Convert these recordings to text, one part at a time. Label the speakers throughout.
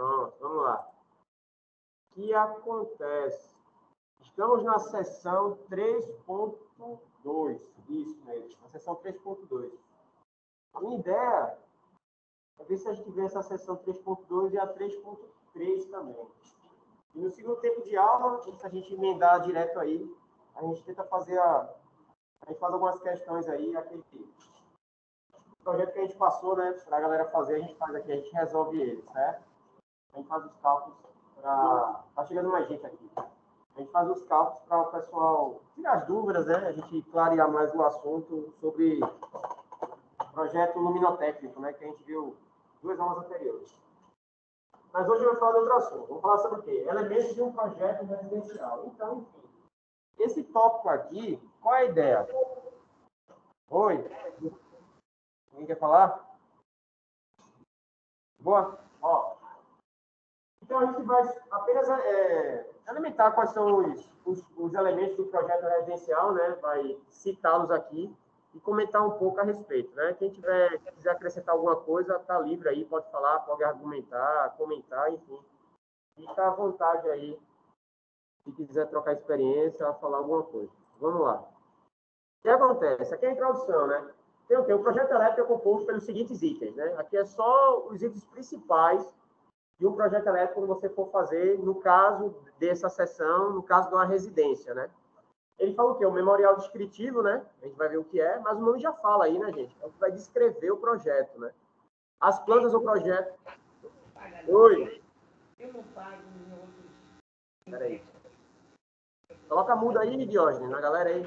Speaker 1: Pronto, vamos lá. O que acontece? Estamos na seção 3.2. Isso mesmo, na seção 3.2. A minha ideia é ver se a gente vê essa seção 3.2 e a 3.3 também. E no segundo tempo de aula, se a gente emendar direto aí, a gente tenta fazer a gente faz algumas questões aí, aquele projeto que a gente passou, né, para a galera fazer, a gente faz aqui, a gente resolve ele, certo? A gente faz os cálculos para... Tá chegando mais gente aqui. A gente faz os cálculos para o pessoal tirar as dúvidas, né? A gente clarear mais o assunto sobre o projeto luminotécnico, né? Que a gente viu 2 aulas anteriores. Mas hoje eu vou falar de outro assunto. Vamos falar sobre o quê? Elementos de um projeto residencial. Então, enfim, esse tópico aqui, qual é a ideia? Oi? Ninguém quer falar? Boa? Ó. Então, a gente vai apenas elementar quais são os elementos do projeto residencial, né? Vai citá-los aqui e comentar um pouco a respeito, né? Quem quiser acrescentar alguma coisa, está livre aí, pode falar, pode argumentar, comentar, enfim. Fica à vontade aí, se quiser trocar experiência, falar alguma coisa. Vamos lá. O que acontece? Aqui é a introdução, né? Tem o quê? O projeto elétrico é composto pelos seguintes itens, né? Aqui é só os itens principais de um projeto elétrico quando você for fazer, no caso dessa sessão, no caso de uma residência, né? Ele fala o quê? O memorial descritivo, né? A gente vai ver o que é, mas o nome já fala aí, né, gente? É o que vai descrever o projeto, né? As plantas do projeto... Oi? Eu não pago em outros... Peraí. Coloca mudo aí, Diógenes, na galera aí.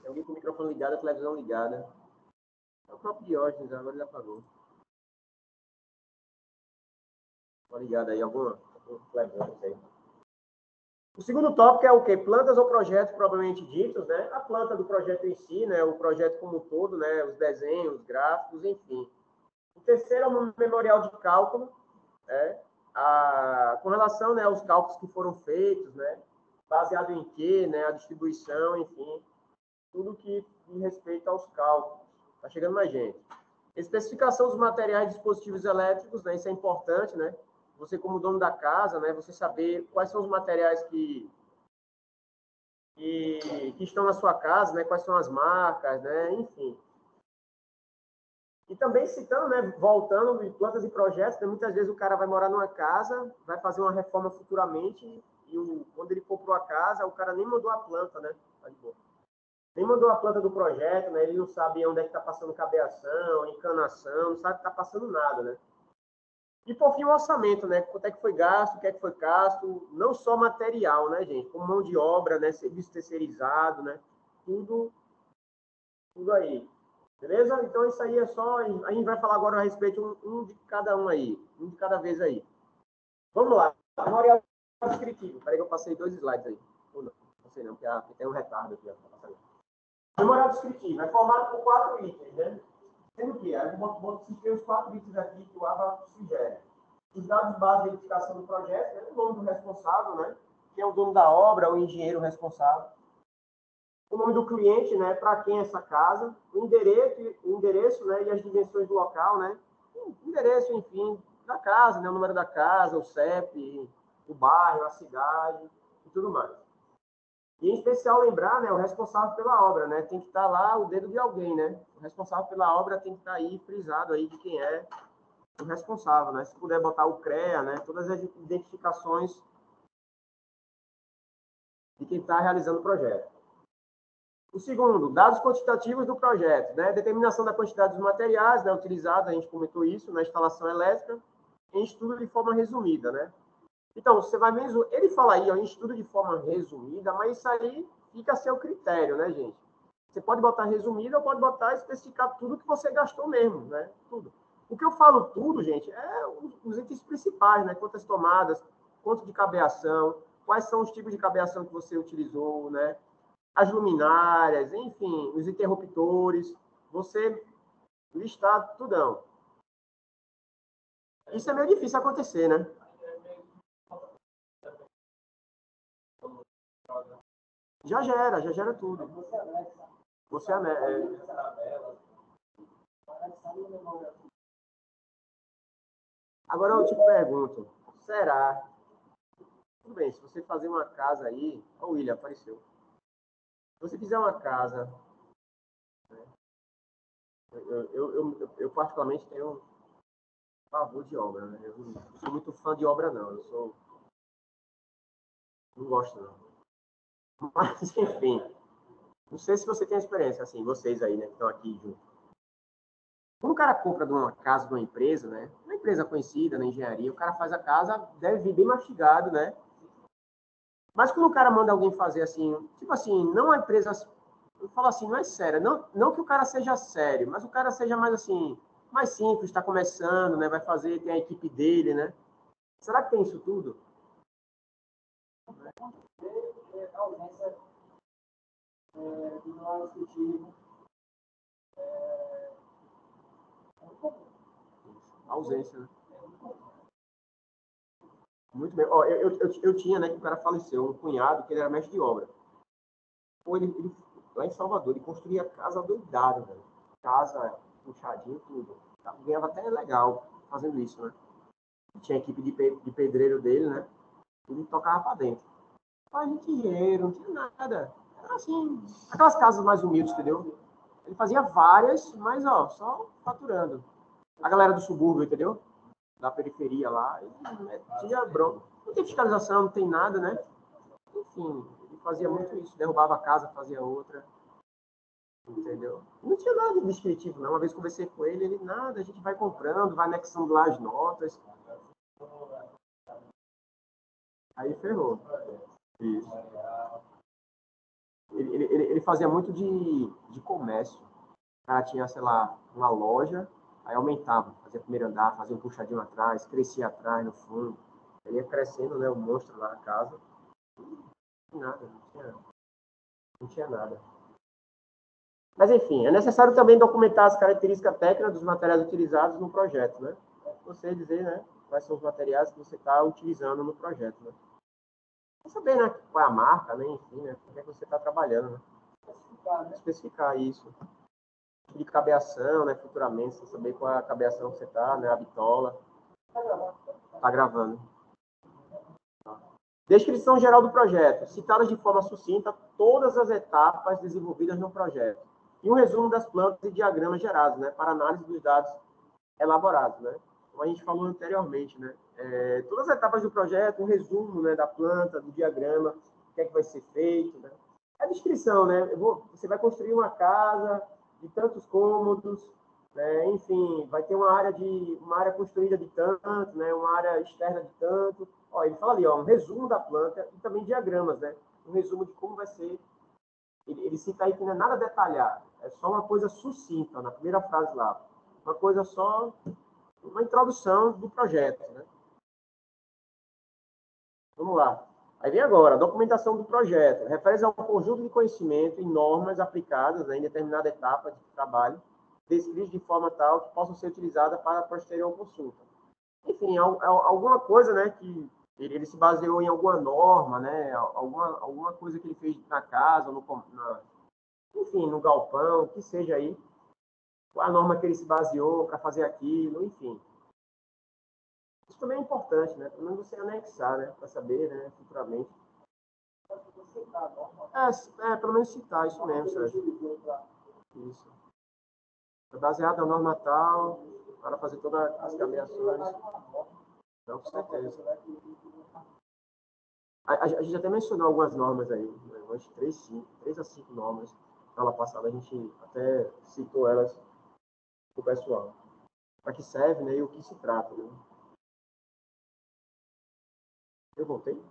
Speaker 1: Tem alguém com o microfone ligado, a televisão ligada. É o próprio Diógenes, agora ele apagou. Tá ligado aí, algum televisão, aí. O segundo tópico é o quê? Plantas ou projetos propriamente ditos, né? A planta do projeto em si, né? O projeto como um todo, né? Os desenhos, os gráficos, enfim. O terceiro é um memorial de cálculo, né? Com relação, né, aos cálculos que foram feitos, né? Baseado em quê, né? A distribuição, enfim. Tudo que diz respeito aos cálculos. Tá chegando mais gente. Especificação dos materiais e dispositivos elétricos, né? Isso é importante, né? Você, como dono da casa, né? Você saber quais são os materiais que estão na sua casa, né? Quais são as marcas, né? Enfim. E também citando, né? Voltando em plantas e projetos, né, muitas vezes o cara vai morar numa casa, vai fazer uma reforma futuramente e quando ele comprou a casa, o cara nem mandou a planta, né? Tá de boa. Nem mandou a planta do projeto, né? Ele não sabe onde é que está passando cabeação, encanação, não sabe que está passando nada, né? E, por fim, o orçamento, né? Quanto é que foi gasto, o que é que foi gasto, não só material, né, gente? Como mão de obra, né? Serviço terceirizado, né? Tudo aí. Beleza? Então, isso aí é só... A gente vai falar agora a respeito um de cada um aí. Um de cada vez aí. Vamos lá. Memorial descritivo. Peraí que eu passei 2 slides aí. Ou não? Não sei não, porque tem um retardo aqui. Memorial descritivo é formado por 4 itens, né? Sendo que eu vou citar os 4 itens aqui que o ABA sugere. Os dados base de identificação do projeto, né? O nome do responsável, né? Que é o dono da obra, o engenheiro responsável. O nome do cliente, né? Para quem é essa casa. O endereço, né? E as dimensões do local, né? O endereço, enfim, da casa, né? O número da casa, o CEP, o bairro, a cidade e tudo mais. E, em especial, lembrar, né, o responsável pela obra, né? Tem que estar lá o dedo de alguém, né? O responsável pela obra tem que estar aí frisado aí de quem é o responsável, né? Se puder botar o CREA, né? Todas as identificações de quem está realizando o projeto. O segundo, dados quantitativos do projeto, né? Determinação da quantidade dos materiais, né, utilizados, a gente comentou isso, na instalação elétrica, em estudo de forma resumida, né? Então, você vai mesmo... Ele fala aí, ó, em estudo de forma resumida, mas isso aí fica a seu critério, né, gente? Você pode botar resumido ou pode botar especificar tudo que você gastou mesmo, né? Tudo. O que eu falo tudo, gente, é os itens principais, né? Quantas tomadas, quanto de cabeação, quais são os tipos de cabeação que você utilizou, né? As luminárias, enfim, os interruptores. Você listar tudão. Isso é meio difícil acontecer, né? Já gera tudo. Você Agora eu te pergunto, será? Tudo bem, se você fazer uma casa aí... Ó, o William apareceu. Se você fizer uma casa... Né, eu particularmente tenho pavor de obra, né? Eu não sou muito fã de obra, não. Não gosto, não. Mas, enfim, não sei se você tem experiência, assim, vocês aí, né, que estão aqui junto. Quando o cara compra de uma casa de uma empresa, né, uma empresa conhecida na engenharia, o cara faz a casa, deve vir bem mastigado, né? Mas quando o cara manda alguém fazer assim, tipo assim, não a empresa, eu falo assim, não é séria, não que o cara seja sério, mas o cara seja mais assim, mais simples, está começando, né, vai fazer, tem a equipe dele, né? Será que tem isso tudo? A ausência do não executivo. Ausência, né? Muito bem. Ó, eu tinha, né, que o cara faleceu, um cunhado, que ele era mestre de obra. Pô, lá em Salvador, ele construía casa doidado, velho. Casa, puxadinho, tudo. Ganhava até legal fazendo isso, né? Tinha a equipe de pedreiro dele, né? Ele tocava pra dentro. Mas não tinha dinheiro, não tinha nada. Era assim, aquelas casas mais humildes, entendeu? Ele fazia várias, mas, ó, só faturando. A galera do subúrbio, entendeu? Da periferia lá, tinha bronca. Não tem fiscalização, não tem nada, né? Enfim, ele fazia muito isso. Derrubava a casa, fazia outra. Entendeu? Não tinha nada de descritivo, não. Uma vez conversei com ele, ele, nada, a gente vai comprando, vai anexando lá as notas. Aí ferrou. Isso. Ele fazia muito de comércio. O cara tinha, sei lá, uma loja, aí aumentava, fazia o primeiro andar, fazia um puxadinho atrás, crescia atrás, no fundo. Ele ia crescendo, né, o monstro lá na casa. Nada, não tinha nada. Mas, enfim, é necessário também documentar as características técnicas dos materiais utilizados no projeto, né? Você dizer, né, quais são os materiais que você está utilizando no projeto, né? Pra saber, né, qual é a marca, né, enfim, né, o que é que você está trabalhando, né? Especificar isso. De cabeação, né, futuramente, você saber qual é a cabeação que você está, né, a bitola. Está gravando. Descrição geral do projeto. Citadas de forma sucinta todas as etapas desenvolvidas no projeto. E um resumo das plantas e diagramas gerados, né, para análise dos dados elaborados, né? Como a gente falou anteriormente, né? Todas as etapas do projeto, um resumo, né, da planta, do diagrama, o que é que vai ser feito, né? A descrição, né? Você vai construir uma casa de tantos cômodos, né? Enfim, vai ter uma área construída de tanto, né? Uma área externa de tanto. Ó, ele fala ali, ó, um resumo da planta e também diagramas, né? Um resumo de como vai ser. Ele cita aí que não é nada detalhado, é só uma coisa sucinta, na primeira frase lá. Uma coisa só, uma introdução do projeto, né? Vamos lá. Aí vem agora, a documentação do projeto. Refere-se a um conjunto de conhecimento e normas aplicadas, né, em determinada etapa de trabalho, descritos de forma tal que possam ser utilizadas para a posterior consulta. Enfim, alguma coisa, né, que ele se baseou em alguma norma, né, alguma coisa que ele fez na casa, enfim, no galpão, que seja aí, qual a norma que ele se baseou para fazer aquilo, enfim. Isso também é importante, né? Pelo menos você anexar, né? Para saber, né? Futuramente. Pelo menos citar, isso mesmo, Sérgio. Isso. É baseado na norma tal, para fazer todas as caminhações. Não, com certeza. A gente até mencionou algumas normas aí, né? Umas 3 a 5 normas. Na aula passada a gente até citou elas para o pessoal. Para que serve, né? E o que se trata, né? Eu voltei?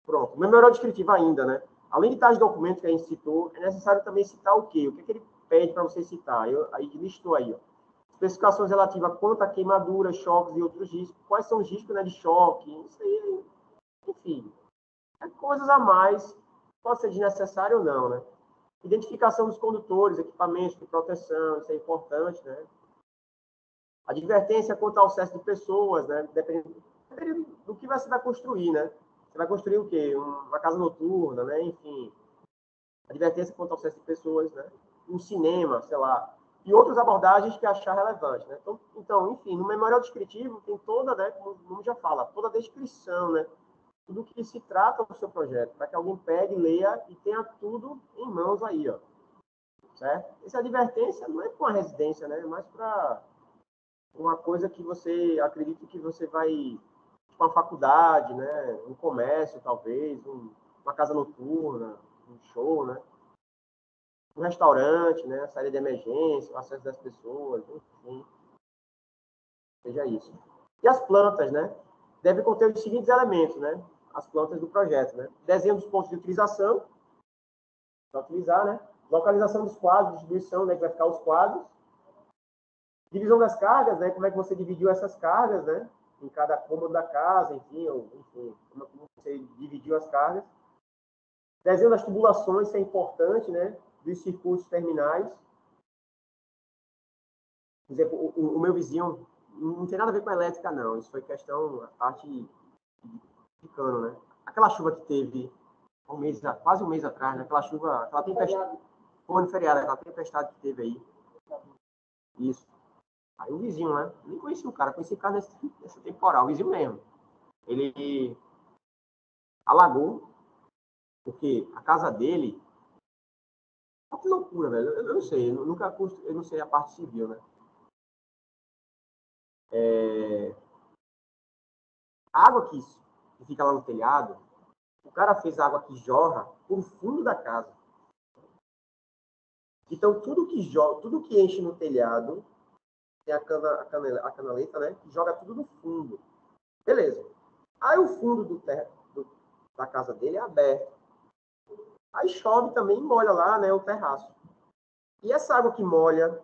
Speaker 1: Pronto. Memorial descritivo ainda, né? Além de tais documentos que a gente citou, é necessário também citar o quê? O que é que ele pede para você citar? Aí listou aí, ó. Especificações relativas quanto a queimaduras, choques e outros riscos. Quais são os riscos, né, de choque? Isso aí, enfim. É coisas a mais, pode ser desnecessário ou não, né? Identificação dos condutores, equipamentos de proteção, isso é importante, né? Advertência quanto ao excesso de pessoas, né? Dependendo do que você vai construir, né? Você vai construir o quê? Uma casa noturna, né? Enfim, advertência quanto ao excesso de pessoas, né? um cinema, sei lá, e outras abordagens que achar relevante, né? Então, enfim, no memorial descritivo tem toda, né, como o nome já fala, toda a descrição, né? Tudo que se trata do seu projeto, para que alguém pegue, leia e tenha tudo em mãos aí, ó. Certo? Essa advertência não é para uma residência, né? É mais para uma coisa que você acredita que você vai, tipo uma faculdade, né? Um comércio, talvez, uma casa noturna, um show, né? Um restaurante, né? A saída de emergência, o acesso das pessoas, enfim. Seja isso. E as plantas, né? Devem conter os seguintes elementos, né? As plantas do projeto, né? Desenho dos pontos de utilização, para utilizar, né? Localização dos quadros, distribuição, né? Que vai ficar os quadros. Divisão das cargas, né? Como é que você dividiu essas cargas, né? Em cada cômodo da casa, enfim, como você dividiu as cargas. Desenho das tubulações, isso é importante, né? Dos circuitos terminais. Por exemplo, o meu vizinho não tem nada a ver com a elétrica, não. Isso foi questão, a parte de cano, né? Aquela chuva que teve quase um mês atrás, né? Aquela chuva, aquela tempestade, foi no feriado, aquela tempestade que teve aí. Isso. Aí o vizinho, né? Nem conheci o cara, conheci o cara nessa temporal, o vizinho mesmo. Ele alagou, porque a casa dele. Olha que loucura, velho. Eu não sei, eu não sei a parte civil, né? A água que fica lá no telhado, o cara fez a água que jorra por fundo da casa. Então, tudo que enche no telhado, tem a canaleta, né? Que joga tudo no fundo. Beleza. Aí o fundo da casa dele é aberto. Aí chove também e molha lá, né? O terraço. E essa água que molha,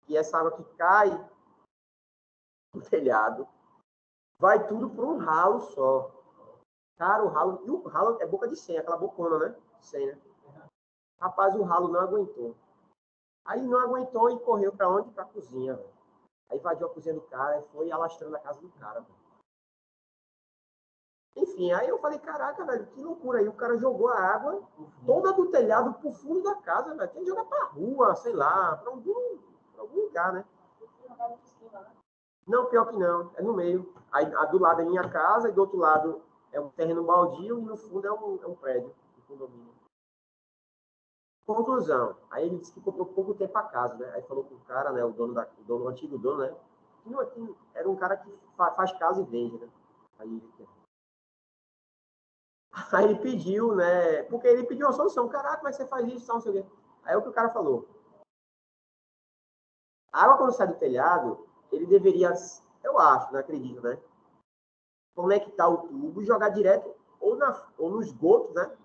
Speaker 1: e essa água que cai no telhado, vai tudo para um ralo só. Cara, o ralo é boca de 100, aquela bocona, né? 100, né? Rapaz, o ralo não aguentou. Aí não aguentou e correu para onde? Para a cozinha, velho. Aí invadiu a cozinha do cara e foi alastrando a casa do cara, velho. Enfim, aí eu falei, caraca, velho, que loucura. Aí o cara jogou a água toda do telhado pro fundo da casa, velho. Tem que jogar pra rua, sei lá, pra algum lugar, né? Não, pior que não. É no meio. Aí do lado é minha casa e do outro lado é um terreno baldio e no fundo é um prédio, um condomínio. Conclusão. Aí ele disse que comprou pouco tempo a casa, né? Aí falou com o cara, né? O antigo dono, né? Que era um cara que faz casa e vende, né? Aí ele pediu, né? Porque ele pediu uma solução. Caraca, como é que você faz isso? Não sei o quê. Aí o que o cara falou? A água, quando sai do telhado, ele deveria, eu acho, não acredito, né? Conectar o tubo e jogar direto ou no esgoto, né?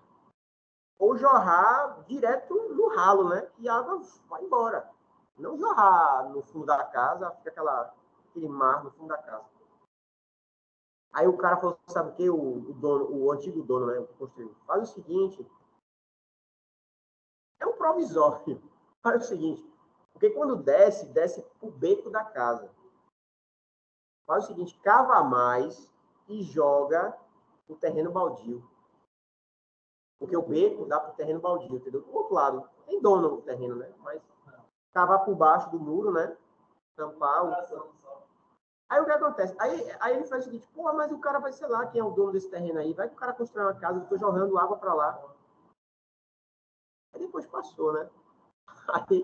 Speaker 1: Ou jorrar direto no ralo, né? E a água vai embora. Não jorrar no fundo da casa, fica aquele mar no fundo da casa. Aí o cara falou, sabe o que? O antigo dono, né? O que construiu. Faz o seguinte, é um provisório. Faz o seguinte, porque quando desce pro beco da casa. Faz o seguinte, cava mais e joga no terreno baldio. Porque o beco dá pro terreno baldio, entendeu? Do outro lado, tem dono no terreno, né? Mas cavar por baixo do muro, né? Tampar o... Aí o que acontece? Aí ele faz o seguinte, pô, mas o cara vai, sei lá, quem é o dono desse terreno aí, vai que o cara constrói uma casa, eu tô jogando água para lá. Aí depois passou, né? Aí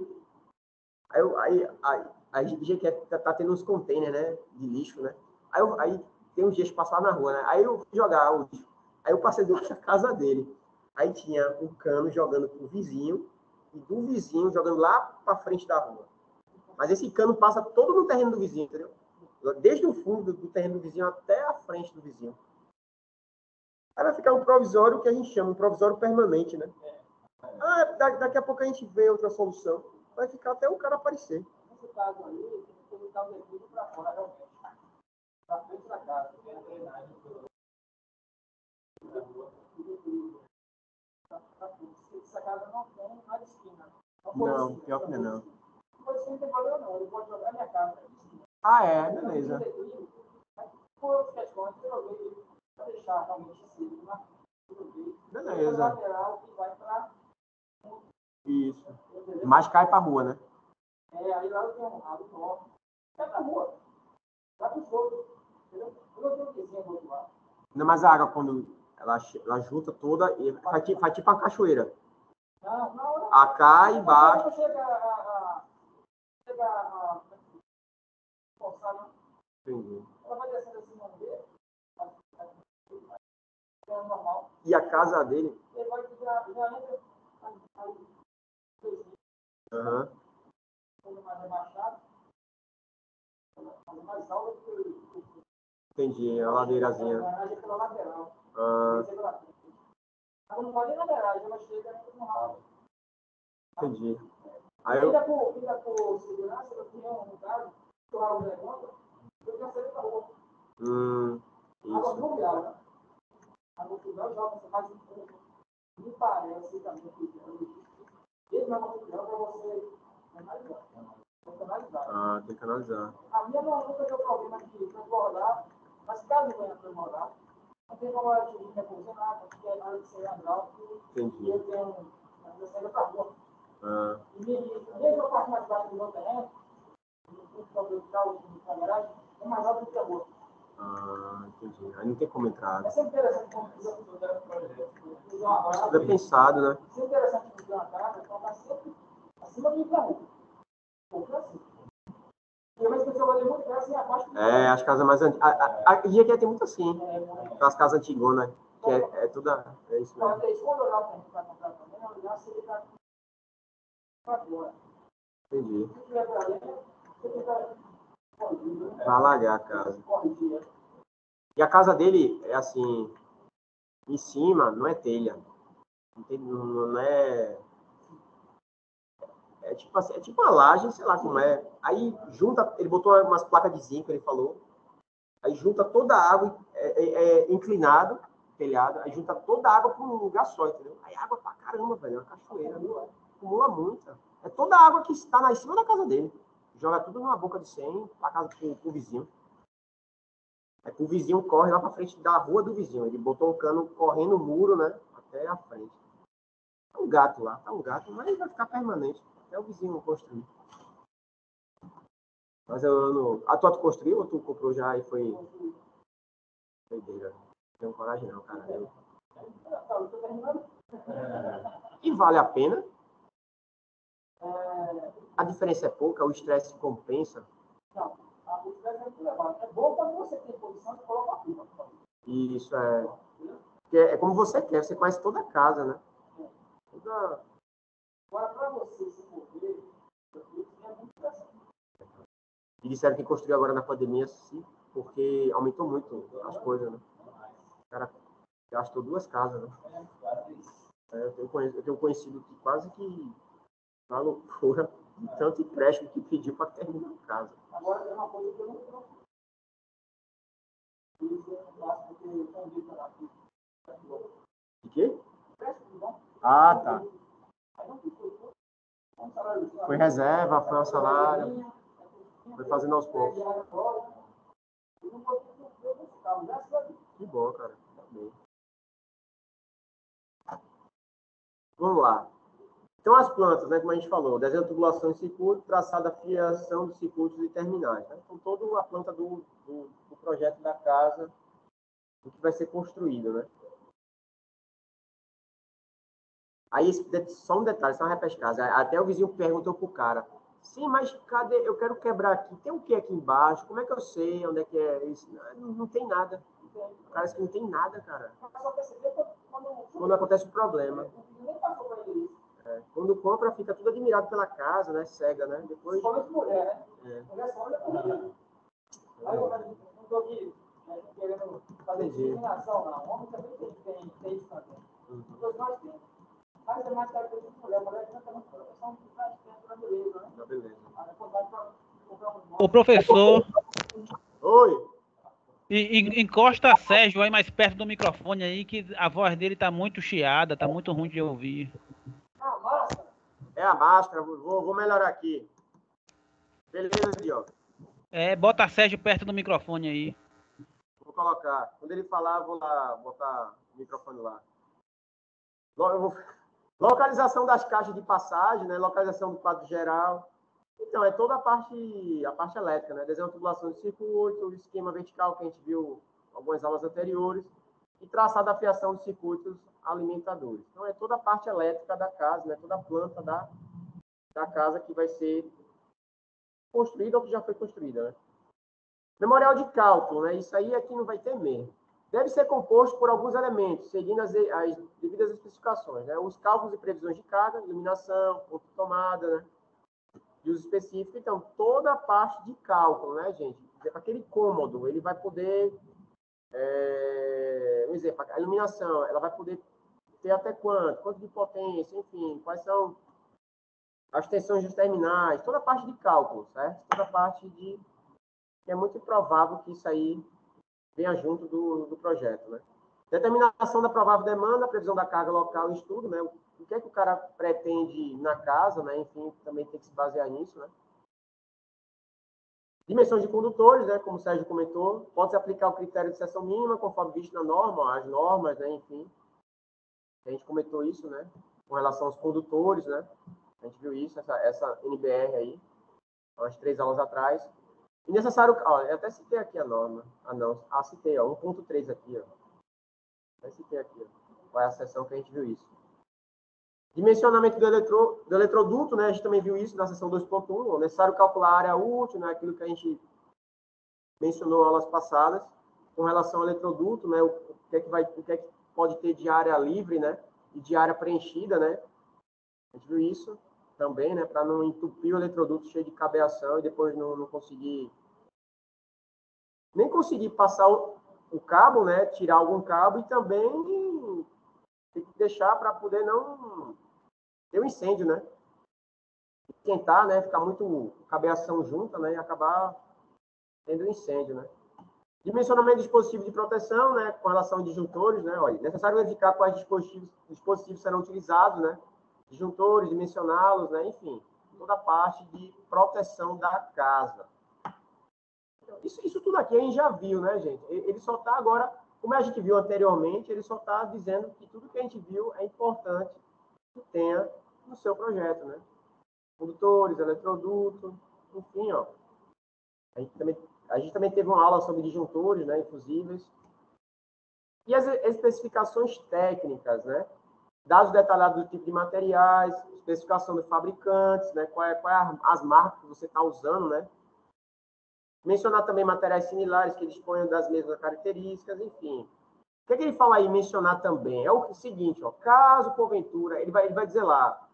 Speaker 1: a gente tá tendo uns containers, né? De lixo, né? Aí tem uns dias que passar na rua, né? Aí eu fui jogar o lixo. Aí eu passei do da casa dele. Aí tinha um cano jogando pro vizinho e do vizinho jogando lá para frente da rua. Mas esse cano passa todo no terreno do vizinho, entendeu? Desde o fundo do terreno do vizinho até a frente do vizinho. Aí vai ficar um provisório que a gente chama, um provisório permanente, né? Ah, daqui a pouco a gente vê outra solução. Vai ficar até o cara aparecer. Nesse caso aí, tem que colocar o mergulho para fora, realmente. Para frente da casa, tem a drenagem. Essa casa não tem na esquina. Não, pior que não. Você não tem problema não, ele pode jogar minha casa. Ah, é? Beleza. Por outras questões, eu vejo para deixar realmente seguro, beleza. Lateral que vai para isso. Mas cai pra rua, né?
Speaker 2: Aí lá eu tenho um rabo enorme. Cai pra rua. Vai pro fogo. Entendeu? Eu não tenho vizinho do outro lado.
Speaker 1: Não, mas a água, quando ela junta toda, e faz tipo uma cachoeira.
Speaker 2: Não.
Speaker 1: A cai embaixo.
Speaker 2: Não chega a forçar, não.
Speaker 1: Entendi.
Speaker 2: Ela vai descendo assim, não vê. É normal.
Speaker 1: E a casa dele?
Speaker 2: Ele vai já entra.
Speaker 1: Aham.
Speaker 2: Mais rebaixado. Mais alto que
Speaker 1: Entendi, a ladeirazinha.
Speaker 2: a garagem pela lateral.
Speaker 1: Ah,
Speaker 2: Ela não pode ir na garagem, ela chega no ralo.
Speaker 1: entendi.
Speaker 2: Aí ainda por segurança, eu tinha um caso, que o ralo levanta, eu cansei da rua. Água
Speaker 1: Isso.
Speaker 2: fluvial, né? Água fluvial joga, você faz um pouco. Me parece também que esse é uma fluvial para você analisar.
Speaker 1: Ah, tem que analisar.
Speaker 2: A minha nunca deu problema de transbordar, mas caso venha transbordar, não tem como ela atingir minha cozinha, porque é hora de ser andar,
Speaker 1: Entendi.
Speaker 2: e eu tenho uma saída para rua.
Speaker 1: Ah,
Speaker 2: E mesmo a parte mais baixa do meu terreno, no problema de carro, na garagem, é mais alto do que a rua.
Speaker 1: entendi. Aí não tem como entrar.
Speaker 2: É sempre interessante como fazer um projeto.
Speaker 1: Tudo é pensado, né?
Speaker 2: É sempre interessante fazer uma casa, então está sempre acima do Itaú. Ou assim. E uma pessoa vai ter muito casa assim, abaixo do
Speaker 1: É, as casas mais antigas. E aqui tem muito assim. Aquelas casas antigonas, que é toda. É isso mesmo.
Speaker 2: Quando eu olhar o tempo para comprar também, eu olhar se ele está para fora.
Speaker 1: Entendi.
Speaker 2: Se tiver para dentro, você fica corrigido.
Speaker 1: Vai alagar a casa. E a casa dele é assim, em cima, não é telha. Não é. É tipo assim, é tipo uma laje, sei lá como é. Aí junta, ele botou umas placas de zinco, ele falou. Aí junta toda a água, inclinado, telhado, aí junta toda a água para um lugar só, entendeu? Aí água pra caramba, velho, é uma cachoeira, viu? Acumula muita. É toda a água que está lá em cima da casa dele. Joga tudo numa boca de 100 para casa pro vizinho. Aí o vizinho corre lá para frente da rua do vizinho. Ele botou um cano correndo o muro, né? Até a frente. Tá um gato lá, tá um gato, mas vai ficar permanente. Até o vizinho construir. Mas eu não. A tua tu construiu ou tu comprou já e foi. Doideira. Não tenho coragem não, cara. E vale a pena? A diferença é pouca, o estresse compensa.
Speaker 2: Não, o estresse é muito elevado. É bom quando você tem posição de colocar a pipa.
Speaker 1: Isso é. É como você quer, você conhece toda a casa, né? Toda...
Speaker 2: Agora, para você se mover, é muito interessante.
Speaker 1: E disseram que construiu agora na pandemia, sim, porque aumentou muito as coisas, né? O cara gastou 2 casas, né? Eu tenho conhecido que quase que uma loucura, tanto empréstimo que pediu para terminar a casa.
Speaker 2: Agora, é uma coisa que eu não
Speaker 1: De quê? Ah, tá. Foi reserva, foi um salário, foi fazendo aos poucos. Que bom, cara. Tá bem. Vamos lá. Então, as plantas, né, como a gente falou, desenho, tubulação e circuito, traçado, fiação dos circuitos e terminais. Né? Então, toda a planta do projeto da casa, do que vai ser construído, né? Aí, só um detalhe, só uma repescagem. Até o vizinho perguntou pro cara, sim, mas cadê? Eu quero quebrar aqui. Tem o que aqui embaixo? Como é que eu sei onde é que é isso? Não tem nada. Parece que não tem nada, cara. Quando acontece o problema. Quando compra, fica tudo admirado pela casa, né? Cega, né? Depois...
Speaker 2: mulher, né? Mulher só olha por ele. Aí eu não tô aqui querendo fazer discriminação, não. O homem também tem isso também. Todos nós temos. Mas é mais característica de mulher. Mulher que não tem uma proteção mais tempo da beleza, né?
Speaker 1: Da beleza.
Speaker 3: Ô, professor,
Speaker 1: Oi!
Speaker 3: encosta Sérgio aí mais perto do microfone aí, que a voz dele tá muito chiada, tá muito ruim de ouvir.
Speaker 2: Ah, máscara?
Speaker 1: É a máscara, vou melhorar aqui. Beleza, Diogo.
Speaker 3: Bota Sérgio perto do microfone aí.
Speaker 1: Vou colocar. Quando ele falar, vou lá botar o microfone lá. Logo eu vou... Localização das caixas de passagem, né? Localização do quadro geral. Então, é toda a parte elétrica, né? Desenho de tubulação de circuito, o esquema vertical que a gente viu em algumas aulas anteriores, e traçar da fiação de circuitos alimentadores. Então, é toda a parte elétrica da casa, né? Toda a planta da casa que vai ser construída ou que já foi construída, né? Memorial de cálculo, né? Isso aí aqui não vai ter mesmo. Deve ser composto por alguns elementos, seguindo as devidas especificações, né? Os cálculos e previsões de carga, iluminação, ponto de tomada, né? E uso específico. Então, toda a parte de cálculo, né, gente? Aquele cômodo, ele vai poder... um exemplo, a iluminação, ela vai poder ter até quanto de potência, enfim, quais são as tensões dos terminais, toda a parte de cálculo, certo? Toda a parte de... É muito improvável que isso aí venha junto do projeto, né? Determinação da provável demanda, previsão da carga local e estudo, né? O que é que o cara pretende na casa, né? Enfim, também tem que se basear nisso, né? Dimensões de condutores, né? Como o Sérgio comentou, pode-se aplicar o critério de seção mínima, conforme visto na norma, as normas, né? Enfim, a gente comentou isso, né? Com relação aos condutores, né? A gente viu isso, essa NBR aí, umas 3 aulas atrás. E necessário... Ó, eu até citei aqui a norma. Citei, ó, 1.3 aqui, ó. Até citei aqui, ó. Qual é a seção que a gente viu isso. Dimensionamento do eletroduto, né? A gente também viu isso na seção 2.1. Necessário calcular a área útil, né? Aquilo que a gente mencionou em aulas passadas, com relação ao eletroduto, né? O que é que pode ter de área livre, né? E de área preenchida, né? A gente viu isso também, né? Para não entupir o eletroduto cheio de cabeação e depois não conseguir... Nem conseguir passar o cabo, né? Tirar algum cabo e também tem que deixar para poder não ter um incêndio, né? Esquentar, né? Ficar muito cabeação junta, né? E acabar tendo um incêndio, né? Dimensionamento de dispositivos de proteção, né? Com relação a disjuntores, né? Olha, necessário verificar quais dispositivos serão utilizados, né? Disjuntores, dimensioná-los, né? Enfim, toda a parte de proteção da casa. Isso tudo aqui a gente já viu, né, gente? Ele só está agora, como a gente viu anteriormente, ele só está dizendo que tudo que a gente viu é importante que tenha no seu projeto, né? Condutores, eletroduto, enfim, ó. A gente também teve uma aula sobre disjuntores, né, infusíveis. E as especificações técnicas, né? Dados detalhados do tipo de materiais, especificação dos fabricantes, né? Qual é as marcas que você está usando, né? Mencionar também materiais similares que disponham das mesmas características, enfim. O que ele fala aí, mencionar também? É o seguinte, ó, caso, porventura, ele vai dizer lá,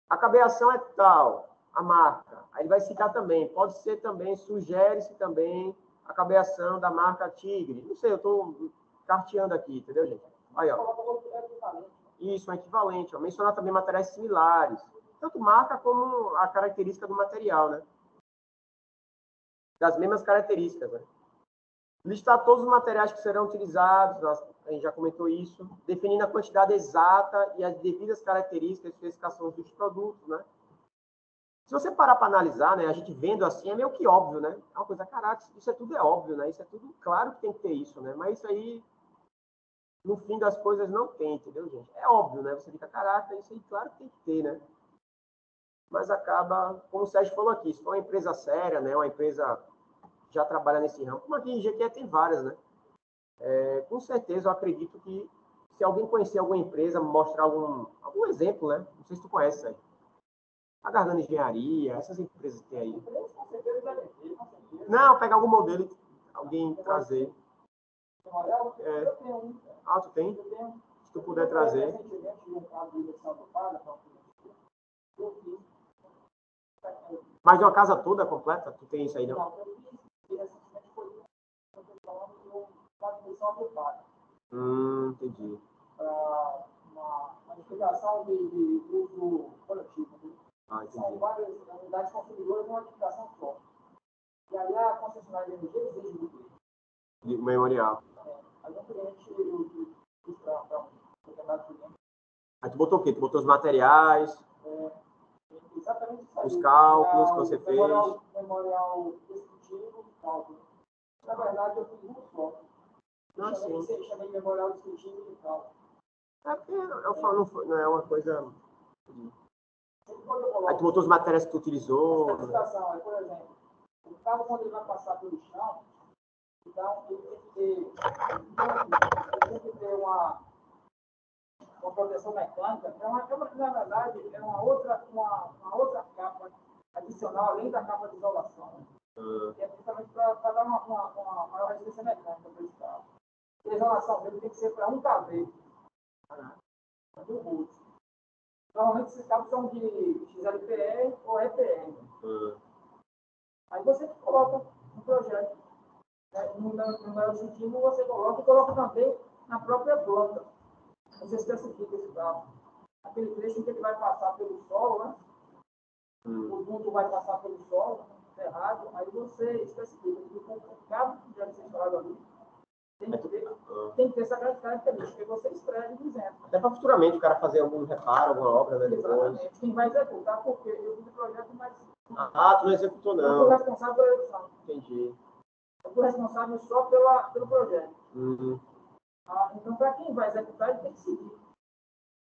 Speaker 1: a cabeação é tal, a marca. Aí ele vai citar também, pode ser também, sugere-se também a cabeação da marca Tigre. Não sei, eu estou carteando aqui, entendeu, gente? Aí, ó. Isso, um equivalente. Ó. Mencionar também materiais similares. Tanto marca como a característica do material, né? Das mesmas características, né? Listar todos os materiais que serão utilizados, a gente já comentou isso, definindo a quantidade exata e as devidas características e especificações dos produtos, né? Se você parar para analisar, né, a gente vendo assim, é meio que óbvio, né? É uma coisa, caraca, isso é tudo é óbvio, né? Isso é tudo, claro que tem que ter isso, né? Mas isso aí, no fim das coisas, não tem, entendeu, gente? É óbvio, né? Você fica, caraca, isso aí, claro que tem que ter, né? Mas acaba, como o Sérgio falou aqui, se for uma empresa séria, né? Uma empresa já trabalha nesse ramo, como aqui em Jequié tem várias, né? Com certeza, eu acredito que se alguém conhecer alguma empresa, mostrar algum exemplo, né? Não sei se tu conhece, Sérgio. A Gargano Engenharia, essas empresas que tem aí. Não, pegar algum modelo, alguém trazer. Ah, tu tem? Se tu puder trazer. Mas de uma casa toda completa? Tu tem isso aí, não? Entendi.
Speaker 2: Para uma edificação de uso coletivo.
Speaker 1: Entendi.
Speaker 2: São várias unidades consumidoras numa edificação só. E aí a concessionária de energia exige muito.
Speaker 1: O memorial.
Speaker 2: Aí o cliente diz para um determinado cliente.
Speaker 1: Aí tu botou o quê? Tu botou os materiais?
Speaker 2: Exatamente isso aí.
Speaker 1: Os cálculos que você fez?
Speaker 2: Memorial descritivo e cálculo. Na verdade, eu fiz um só.
Speaker 1: Chamei
Speaker 2: memorial descritivo e cálculo.
Speaker 1: É porque eu falo, não é uma coisa.
Speaker 2: Quando eu
Speaker 1: Aí
Speaker 2: coloco
Speaker 1: tu botou as matérias que tu
Speaker 2: a
Speaker 1: utilizou. Né?
Speaker 2: especificação, aí, por exemplo, o carro, quando ele vai passar pelo chão, então ele tem que ter uma proteção mecânica, na verdade, é uma outra capa adicional, além da capa de isolação, que é justamente para dar uma maior resistência mecânica para esse carro. A isolação dele tem que ser para 1 kV do boot. Normalmente esses cabos são de XLPE ou EPR. Aí você coloca no projeto. Né? No meu objetivo, você coloca também na própria planta. Você especifica esse cabo. Aquele trecho em que ele vai passar pelo solo, né? O duto vai passar pelo solo, ferrado, aí você especifica que o cabo que deve ser instalado ali tem que ter essa característica que você escreve dizendo.
Speaker 1: Até para futuramente o cara fazer algum reparo, alguma obra, né? Depois.
Speaker 2: Exatamente. Quem vai executar, porque eu fiz o projeto, mas
Speaker 1: Ah, tu não executou,
Speaker 2: eu
Speaker 1: não.
Speaker 2: sou responsável pela execução.
Speaker 1: Entendi.
Speaker 2: Eu sou responsável só pelo projeto. Então, para quem vai executar, ele tem que seguir.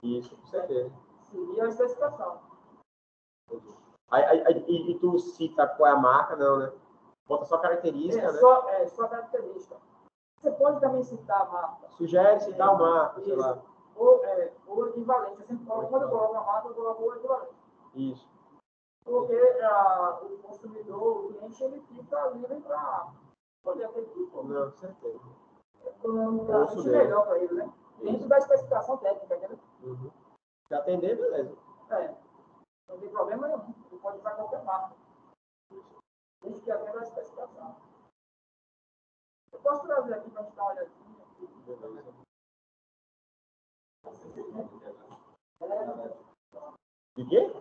Speaker 1: Isso, com certeza.
Speaker 2: Seguir a especificação.
Speaker 1: E tu cita qual é a marca, não, né? Bota só característica, né?
Speaker 2: Só característica. Você pode também citar a marca.
Speaker 1: Sugere citar a marca, sei lá.
Speaker 2: Ou equivalente. Eu sempre coloco, quando eu coloco a marca, eu coloco o equivalente.
Speaker 1: Isso.
Speaker 2: Porque o consumidor, o cliente, ele fica livre para poder aquele tipo.
Speaker 1: Não, com certeza.
Speaker 2: Acho melhor para ele, né? Dentro da especificação técnica, né?
Speaker 1: Se atender, beleza.
Speaker 2: Não tem problema nenhum. Ele pode usar qualquer marca. Desde que atenda a especificação. Eu posso trazer aqui para a gente dar uma olhadinha.
Speaker 1: De quê?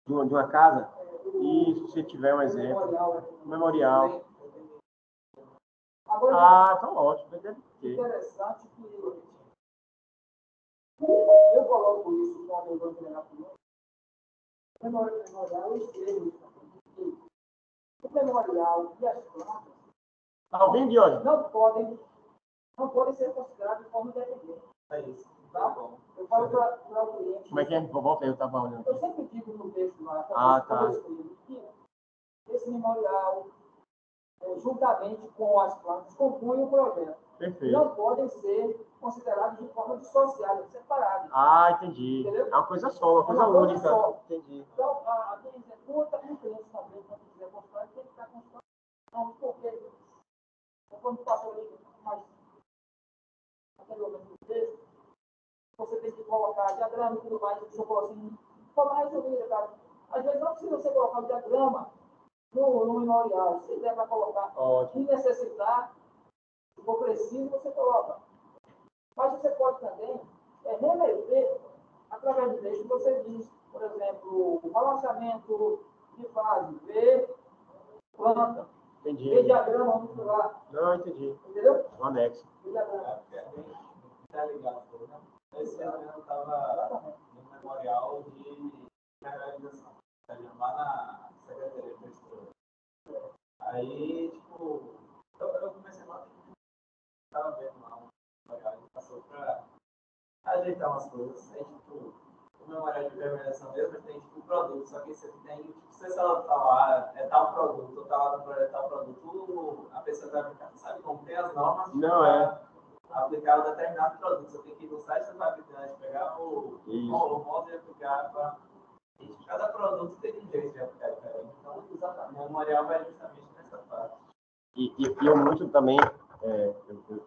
Speaker 1: De uma casa? Isso, se tiver um exemplo. Memorial.
Speaker 2: Agora,
Speaker 1: Então ótimo. Deve ter.
Speaker 2: interessante que eu coloco isso quando eu vou treinar com ele. O memorial, eu escrevo isso aqui. O memorial e as plantas
Speaker 1: Tá ouvindo, Diogo?
Speaker 2: não podem ser considerados de forma independente.
Speaker 1: É isso.
Speaker 2: Tá? Eu falo para o cliente.
Speaker 1: Como é que é? Volta aí, eu tava olhando.
Speaker 2: Eu sempre digo no texto lá,
Speaker 1: tá.
Speaker 2: eu escrevo, que esse memorial, juntamente com as plantas, compõem o projeto.
Speaker 1: Perfeito.
Speaker 2: Não podem ser considerados de forma dissociada, separados.
Speaker 1: Entendi.
Speaker 2: Entendeu?
Speaker 1: É uma coisa só, uma coisa única.
Speaker 2: Só.
Speaker 1: Entendi.
Speaker 2: Então, quem executa, um cliente também, quando quiser construir, tem que estar construindo, porque quando passou ali mais aquele momento do texto, você tem que colocar diagrama e tudo mais, que eu coloco assim, de forma resumida, cara. Às vezes não precisa você colocar o diagrama no memorial. Se der para colocar, se necessitar, se for preciso, você coloca. Mas você pode também remeter, através do texto, você diz, por exemplo, o balanceamento de fase, V, planta,
Speaker 1: Entendi.
Speaker 2: V diagrama muscular.
Speaker 1: Não, entendi.
Speaker 2: Entendeu?
Speaker 1: O anexo.
Speaker 2: V diagrama.
Speaker 4: Tá ligado, né? Esse ano eu estava no memorial de realização, lá na Secretaria de Estrutura. Aí, tipo, eu comecei lá, estava vendo lá um memorial, ele passou para ajeitar umas coisas. Aí, tipo, o memorial de realização mesmo tem, tipo, produto, só que você tem, tipo, se ela tá lá, é tal produto, ou tá lá no projeto tal produto, a pessoa vai aplicar, sabe como tem as normas?
Speaker 1: Não é.
Speaker 4: Aplicar um determinado produto. Você tem que ir no site do fabricante, pegar o modo e aplicar para. Cada produto tem um jeito de aplicar diferente. Então, exatamente, o memorial vai justamente nessa parte.
Speaker 1: E eu muito também,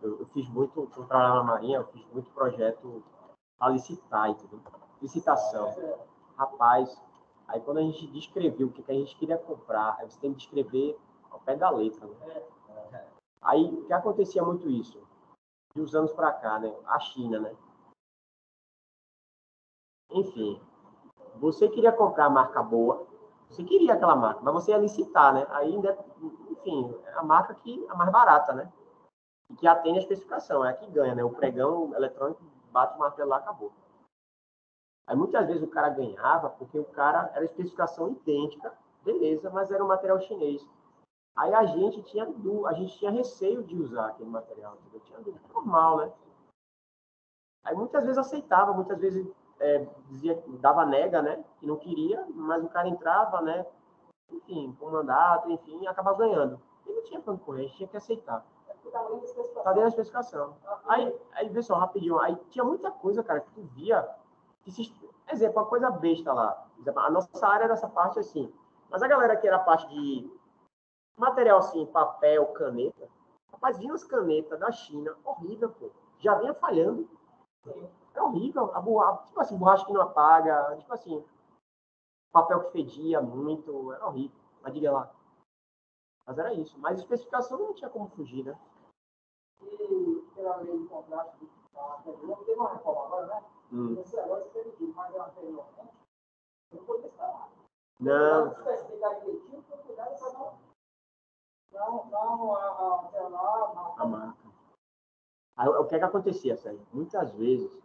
Speaker 1: eu fiz muito, quando eu trabalhava na Marinha, eu fiz muito projeto a licitar, entendeu? Licitação. Rapaz, aí quando a gente descreveu o que a gente queria comprar, aí você tem que descrever ao pé da letra, né? Aí, o que acontecia muito isso? De uns anos para cá, né? A China, né? Enfim, você queria comprar a marca boa, você queria aquela marca, mas você ia licitar, né? Aí, enfim, é a marca a mais barata, né? E que atende a especificação, é a que ganha, né? O pregão eletrônico bate o martelo lá, acabou. Aí, muitas vezes, o cara ganhava porque o cara era especificação idêntica, beleza, mas era um material chinês. Aí a gente tinha receio de usar aquele material, entendeu? Tinha dúvida, normal, né? Aí muitas vezes aceitava, muitas vezes dizia, dava nega, né? Que não queria, mas o cara entrava, né? Enfim, com mandato, enfim, e acabava ganhando. E não tinha pra onde correr, a gente tinha que aceitar. Tá dentro da especificação. Aí, vê só, rapidinho, aí tinha muita coisa, cara, que tu via, exemplo, uma coisa besta lá. Exemplo, a nossa área era essa parte assim. Mas a galera que era a parte de material assim, papel, caneta, rapaz, vinha as canetas da China, horrível, pô. Já vinha falhando. É horrível. A borracha, tipo assim, borracha que não apaga, tipo assim, papel que fedia muito, era horrível. Mas diga lá. Mas era isso. Mas especificação não tinha como fugir, né?
Speaker 2: E pela lei de contrato não teve uma reforma agora, né? Esse agora você permitido, mas anteriormente, não podia estar lá.
Speaker 1: Não.
Speaker 2: Especificar direitinho, para cuidar para não alterar
Speaker 1: a marca. Aí, o que é que acontecia, Sérgio? Muitas vezes,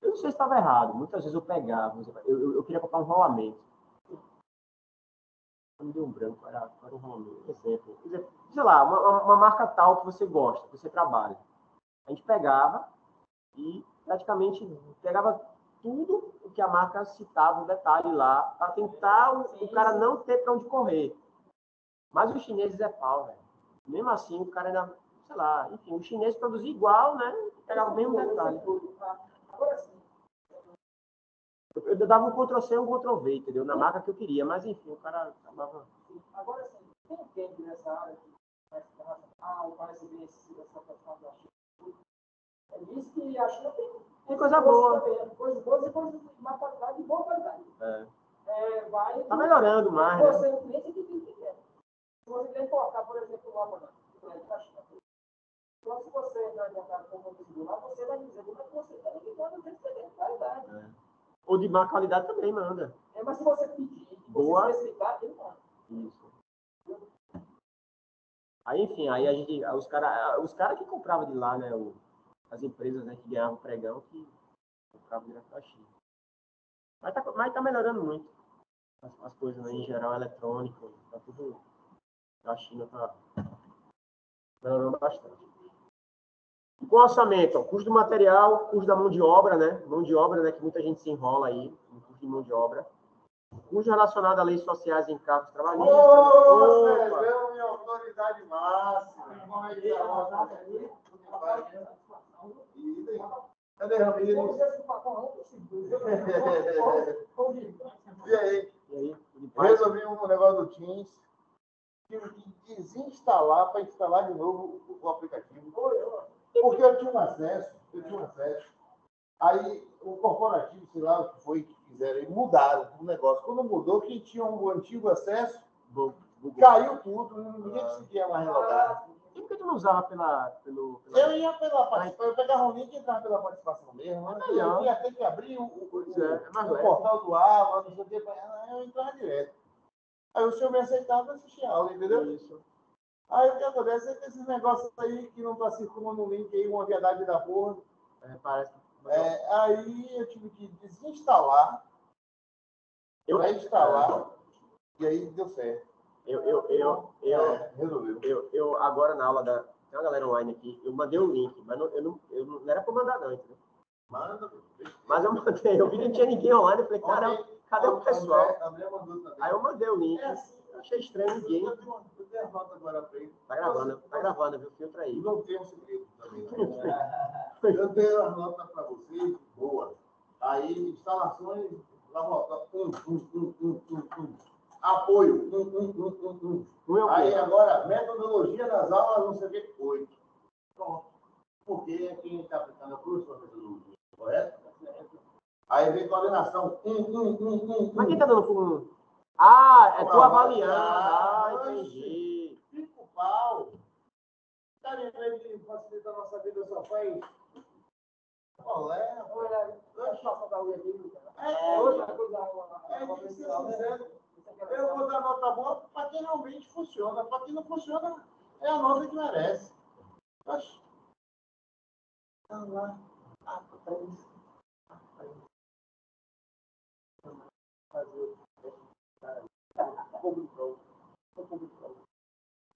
Speaker 1: eu não sei se estava errado, muitas vezes eu pegava, eu queria comprar um rolamento. Me deu um branco, era um rolamento. Exemplo, sei lá, uma marca tal que você gosta, que você trabalha. A gente pegava e praticamente pegava tudo o que a marca citava, um detalhe lá, para tentar o cara não ter para onde correr. Mas os chineses é pau, velho. Mesmo assim, o cara ainda, sei lá, enfim, o chinês produzia igual, né? Pegava o mesmo detalhe.
Speaker 2: Agora sim.
Speaker 1: Eu dava um Ctrl-C e um Ctrl-V, entendeu? Na marca que eu queria, mas enfim, o cara acabava.
Speaker 2: Agora sim, quem entende nessa área que parece bem essa questão da China? Diz que a China tem
Speaker 1: coisa boa.
Speaker 2: Também, coisas boas e coisas de má qualidade e boa qualidade.
Speaker 1: Tá melhorando mais, né?
Speaker 2: Você, o cliente, que tem que quer. Se você quer importar, por exemplo, lá para a China, então, se você vai importar com o produto lá, você vai dizer como é que você está ligando, tem que ter qualidade.
Speaker 1: Ou de má qualidade também manda.
Speaker 2: Mas se você pedir,
Speaker 1: boa.
Speaker 2: você especificar, ele manda.
Speaker 1: Isso. Aí, enfim, aí a gente, os cara que compravam de lá, né? As empresas, né, que ganhavam pregão, que compravam direto da China. Mas tá melhorando muito. As coisas, né, em geral, eletrônico, tá tudo. A China tá melhorando bastante. E com o orçamento, ó, custo do material, custo da mão de obra, né? Mão de obra, né? Que muita gente se enrola aí, no custo de mão de obra. Custo relacionado a leis sociais e encargos trabalhistas.
Speaker 5: Ô, Sérgio, minha autoridade máxima. Como é que é a nossa? Cadê Ramires? E aí? Resolvi um negócio do Teams. Tive que desinstalar para instalar de novo o aplicativo. Porque eu tinha um acesso. Aí o corporativo, sei lá o que foi que fizeram, mudaram o negócio. Quando mudou, quem tinha um antigo acesso, caiu tudo, ninguém conseguia mais relogar.
Speaker 1: E por que tu não usava pelo...
Speaker 5: Eu ia pela participação, eu pegava um link e entrava pela participação mesmo. Eu ia ter que abrir o portal do Ava, não sei o que, eu entrava direto. Aí o senhor me aceitava e assistia a aula, entendeu?
Speaker 1: Isso.
Speaker 5: Aí o que acontece é que esses negócios aí que não tá circulando no link aí, uma verdade da porra.
Speaker 1: Parece que...
Speaker 5: Aí eu tive que desinstalar, instalar, e aí deu certo.
Speaker 1: Resolveu. Eu agora na aula da... Tem uma galera online aqui, eu mandei o link, mas não era pra mandar não, entendeu?
Speaker 5: Manda.
Speaker 1: Mas eu mandei, eu vi que não tinha ninguém online, eu falei, cara, cadê o pessoal?
Speaker 5: André mandou também.
Speaker 1: Aí eu mandei o link, eu achei estranho ninguém.
Speaker 5: Eu tenho a nota agora pra ele.
Speaker 1: Tá gravando, viu? Filtra aí.
Speaker 5: Não tem um segredo também. Eu tenho a nota para vocês, boa. Aí, instalações, lá volta, apoio, Aí, agora, metodologia das aulas, não sei o que, 8. Pronto. Porque quem está aplicando o curso, a metodologia, correto? Aí vem coordenação,
Speaker 1: Mas quem tá dando por 1? Ah, é tu avaliando. Entendi.
Speaker 5: Fica o pau. Tá lembrando que facilita a nossa vida só faz? Olha, eu vou dar nota boa para quem realmente funciona. Para quem não funciona, é a nota que merece. Oxe. Vamos lá.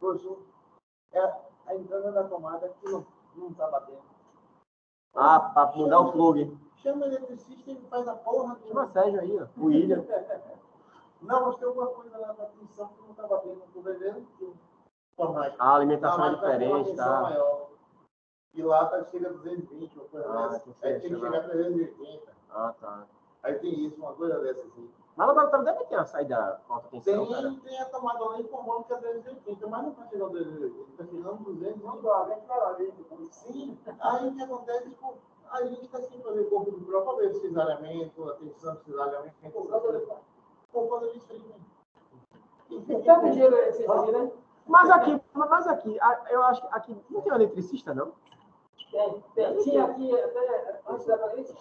Speaker 5: Hoje, a entrada da tomada que não está batendo.
Speaker 1: Ah, para mudar o plug.
Speaker 5: Chama eletricista e faz a porra.
Speaker 1: Chama Sérgio aí, ó. O William.
Speaker 5: Não, mas tem alguma coisa lá na tensão que não está batendo, não estou vendendo.
Speaker 1: A alimentação é diferente, tá?
Speaker 5: Maior. E lá chega a 220, uma coisa dessa. Aí tem que chegar a 330.
Speaker 1: Ah, tá.
Speaker 5: Aí tem isso, uma coisa dessa assim.
Speaker 1: Mas o laboratório deve ter uma saída com alta tensão, cara.
Speaker 5: Tem a tomada lá informando que é 280, mas não está chegando a 280, está chegando 200.
Speaker 2: Não dá, nem para ali.
Speaker 5: Sim, aí o que acontece, tipo, a gente está sem fazer corpo de prova para ver cisalhamento, atenção, cisalhamento, por causa disso aí, né?
Speaker 2: Tá com dinheiro esse aqui, né?
Speaker 1: Mas aqui, eu acho que aqui não tem um eletricista, não?
Speaker 2: Tem. Tinha aqui até antes da pandemia.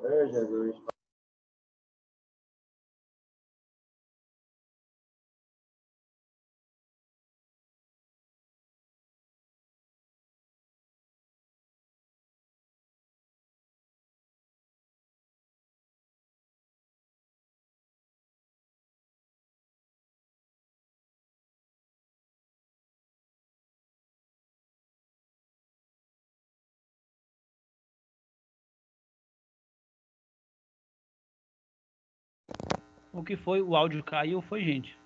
Speaker 1: Meu Jesus.
Speaker 3: O que foi? O áudio caiu, foi, gente?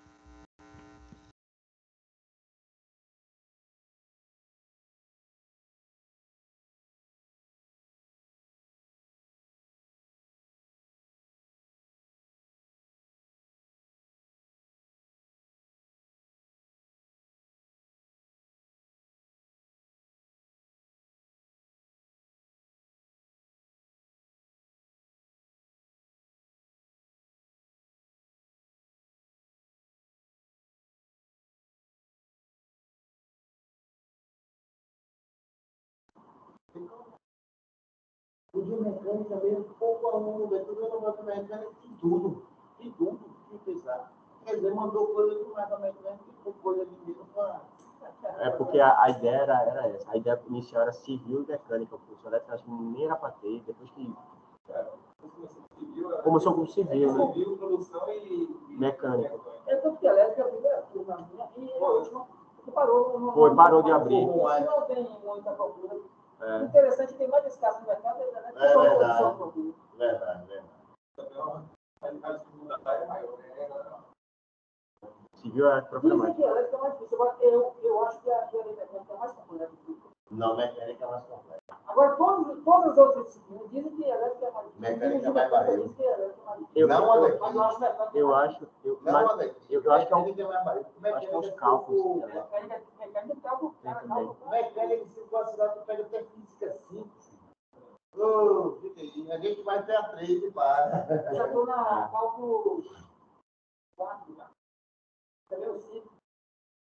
Speaker 5: O de mecânica mesmo, pouco aluno, tudo eu não mecânica de tudo, que pensar. Quer dizer, mandou coisa que não é da mecânica, e coisa de mesmo para.
Speaker 1: É porque a ideia era essa. A ideia inicial era civil e mecânica. O curso elétrico acho que nem era para ter. Depois que. Começou com civil, né?
Speaker 4: Civil, produção e
Speaker 1: mecânica.
Speaker 2: Eu tô porque elétrica é a primeira turma minha e a última parou.
Speaker 1: Parou de abrir.
Speaker 2: Não tem muita procura.
Speaker 1: É.
Speaker 2: Interessante, tem mais escasso no mercado.
Speaker 5: Verdade.
Speaker 1: Civil é procura mais.
Speaker 2: Dizem que a elétrica é mais difícil. Agora, eu acho que a mecânica é mais completa.
Speaker 5: Não, mecânica é mais completa.
Speaker 2: Agora, todas as outras disciplinas dizem que a elétrica é mais difícil.
Speaker 5: Mecânica é mais barril.
Speaker 1: Eu acho que é os cálculos.
Speaker 2: Mecânica é cálculo.
Speaker 5: Mecânica, se fosse lá, tu pega até física simples. Fica aí. A gente vai ter a 3 e para.
Speaker 2: Eu já estou na cálculo 4 já. Também o 5.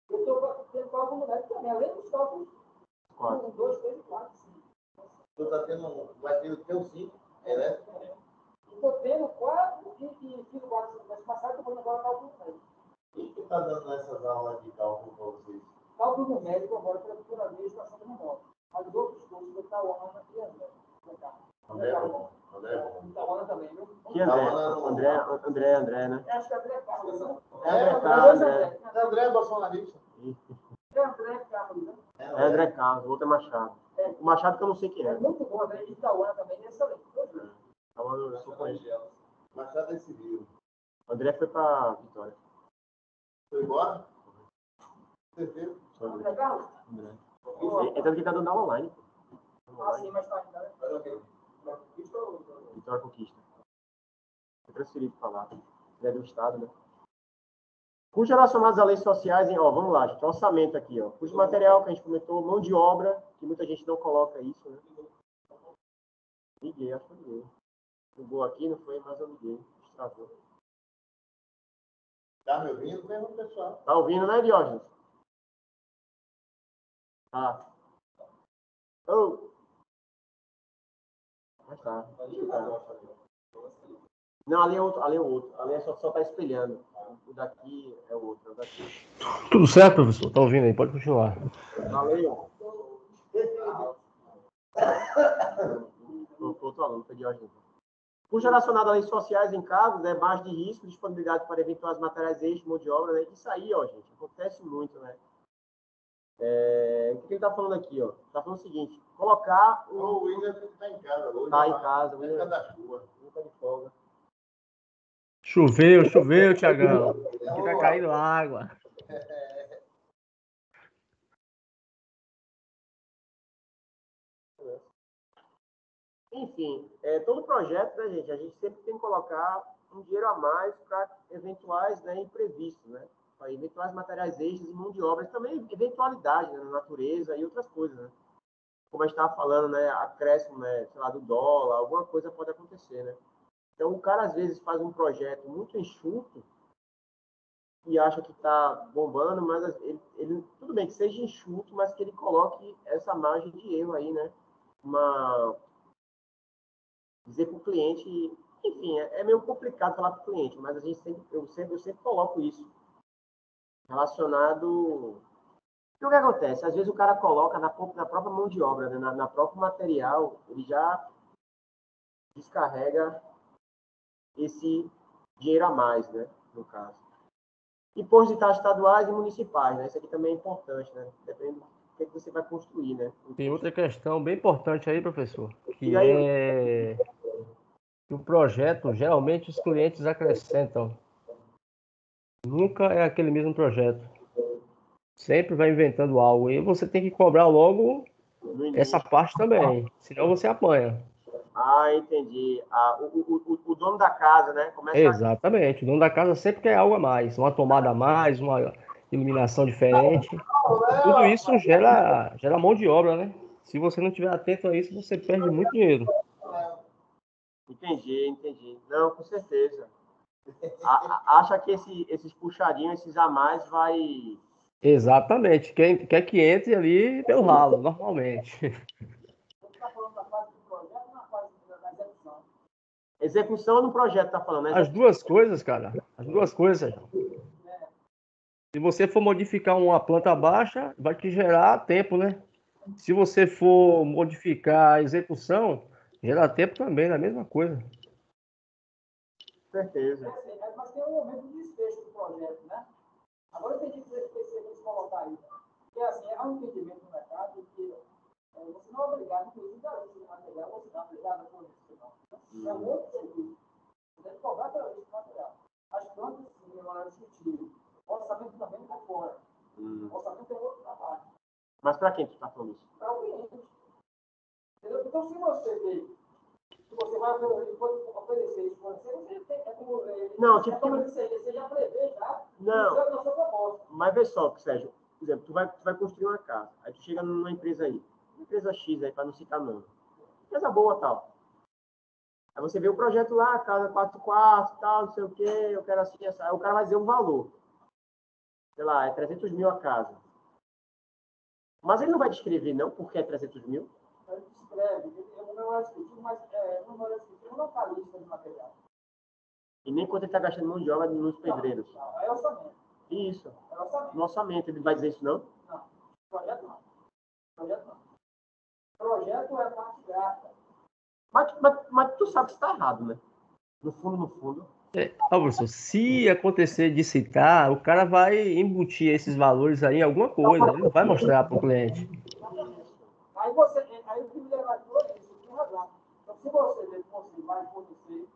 Speaker 2: Eu estou tendo cálculo numérico também, além dos cálculos 1, 2, 3 e 4, 5.
Speaker 5: Tu está tendo, vai ter o teu 5, elétrico?
Speaker 2: Estou tendo 4 e fiz o 4 no mês passado, estou fazendo agora cálculo numérico.
Speaker 5: E tu está dando essas aulas de cálculo para vocês?
Speaker 2: Cálculo numérico agora pela primeira vez está sendo menor. Mas os outros cursos do Itaúana e André.
Speaker 5: André é bom.
Speaker 2: Itaúana também, viu?
Speaker 1: Que André, né?
Speaker 2: Acho que André Carlos.
Speaker 5: André é bolsonarista.
Speaker 2: André Carlos, né?
Speaker 1: É André Carlos, o outro é Machado. O Machado que eu não sei quem é.
Speaker 2: É muito bom, André. Itaúana também é excelente.
Speaker 1: Eu sou conhecido.
Speaker 5: Machado é civil.
Speaker 1: O André foi para Vitória.
Speaker 5: Foi embora? Certeza?
Speaker 2: André Carlos?
Speaker 1: André. É tanto que tá dando aula online.
Speaker 2: Ah, sim, mas tá ainda, né?
Speaker 1: Vitória Conquista. Foi transferido para lá. Ele é do Estado, né? Custos relacionados a leis sociais, vamos lá, gente. Orçamento aqui, ó. Custo de material que a gente comentou, mão de obra, que muita gente não coloca isso, né? Liguei, acho que eu liguei. Ligou aqui, não foi, mas eu liguei. Travou.
Speaker 5: Tá me ouvindo mesmo, pessoal?
Speaker 1: Tá ouvindo, né, Diógenes? Tá. Mas tá. Não, ali é outro. Ali é só tá espelhando. O daqui é o outro.
Speaker 6: Tudo certo, professor? Tá ouvindo aí? Pode continuar.
Speaker 1: Valeu. Outro aluno, foi Diógenes. Custo relacionado a leis sociais em cargos, base de risco, disponibilidade para eventuais materiais extras, mão de obra, né? Isso aí, ó, gente, acontece muito, né? O que ele está falando aqui, ó? Está falando o seguinte, colocar
Speaker 5: o William está em casa hoje.
Speaker 1: Está em casa,
Speaker 5: o William da chuva.
Speaker 1: Está de folga.
Speaker 6: Choveu, Tiagão. Fica caindo água.
Speaker 1: Enfim, todo projeto, né, gente, a gente sempre tem que colocar um dinheiro a mais para eventuais, né, imprevistos, né? Para eventuais materiais extras e mão de obra, também eventualidade, né, na natureza e outras coisas, né? Como a gente estava falando, né, acréscimo, né, sei lá, do dólar, alguma coisa pode acontecer, né? Então, o cara, às vezes, faz um projeto muito enxuto e acha que está bombando, mas ele, tudo bem que seja enxuto, mas que ele coloque essa margem de erro aí, né? Dizer para o cliente, enfim, é meio complicado falar para o cliente, mas eu sempre coloco isso relacionado. O que acontece? Às vezes o cara coloca na própria mão de obra, né? na próprio material, ele já descarrega esse dinheiro a mais, né? No caso. Imposto de taxas estaduais e municipais, né? Isso aqui também é importante, né? Depende do que você vai construir, né?
Speaker 6: Tem outra questão bem importante aí, professor, que é que o projeto, geralmente os clientes acrescentam. Nunca é aquele mesmo projeto. Sempre vai inventando algo. E você tem que cobrar logo essa parte também. Senão você apanha.
Speaker 1: Ah, entendi. O dono da casa, né?
Speaker 6: Exatamente. O dono da casa sempre quer algo a mais. Uma tomada a mais, uma iluminação diferente. Tudo isso gera mão de obra, né? Se você não estiver atento a isso, você perde muito dinheiro.
Speaker 1: Entendi. Não, com certeza. Acha que esses puxadinhos, esses a mais, vai...
Speaker 6: Exatamente. Quer que entre ali pelo ralo, normalmente.
Speaker 2: Você está falando da fase do projeto ou na fase da execução?
Speaker 1: Execução no projeto, tá falando, né?
Speaker 6: As duas coisas, cara. As duas coisas. Se você for modificar uma planta baixa, vai te gerar tempo, né? Se você for modificar a execução, gera tempo também, é a mesma coisa.
Speaker 1: Com certeza.
Speaker 2: Mas tem um momento de desfecho do projeto, né? Agora eu entendi que vocês colocar aí. Porque assim, há um entendimento no mercado que você não é obrigado, inclusive, a isso de material, você não é obrigado a fornecer, não. É um outro serviço. Você deve cobrar pela lista de material. As plantas, sim, eu não discutir. O orçamento também está fora. O orçamento é outro trabalho.
Speaker 1: Mas para quem tu está falando isso?
Speaker 2: Para o cliente. Entendeu? Então, se você vai oferecer isso para você tem como.
Speaker 1: Não, tipo.
Speaker 2: Você já prevê, já?
Speaker 1: Não.
Speaker 2: Na sua proposta.
Speaker 1: Mas vê só, Sérgio, por exemplo, tu vai construir uma casa. Aí tu chega numa empresa aí. Uma empresa X aí, para não citar nome. Empresa boa tal. Aí você vê o projeto lá, casa 4 quartos, tal, não sei o quê, eu quero assim, essa. Aí o cara vai dizer um valor. Sei lá, é 300 mil a casa. Mas ele não vai descrever, não, porque é 300 mil?
Speaker 2: Ele descreve, eu não é discutido, mas não é discutido, não está lista de material.
Speaker 1: E nem quanto ele está gastando mão de obra nos pedreiros.
Speaker 2: Não, é orçamento.
Speaker 1: Isso.
Speaker 2: É orçamento.
Speaker 1: No orçamento, ele vai dizer isso, não?
Speaker 2: Não. Projeto não. Projeto é parte gráfica.
Speaker 1: Mas tu sabe que está errado, né? No fundo.
Speaker 6: Professor, se acontecer de citar, o cara vai embutir esses valores aí em alguma coisa, ele não vai mostrar para o cliente.
Speaker 2: Aí o que me leva a tudo isso, tem razão. Então, se você vê que você vai fornecer,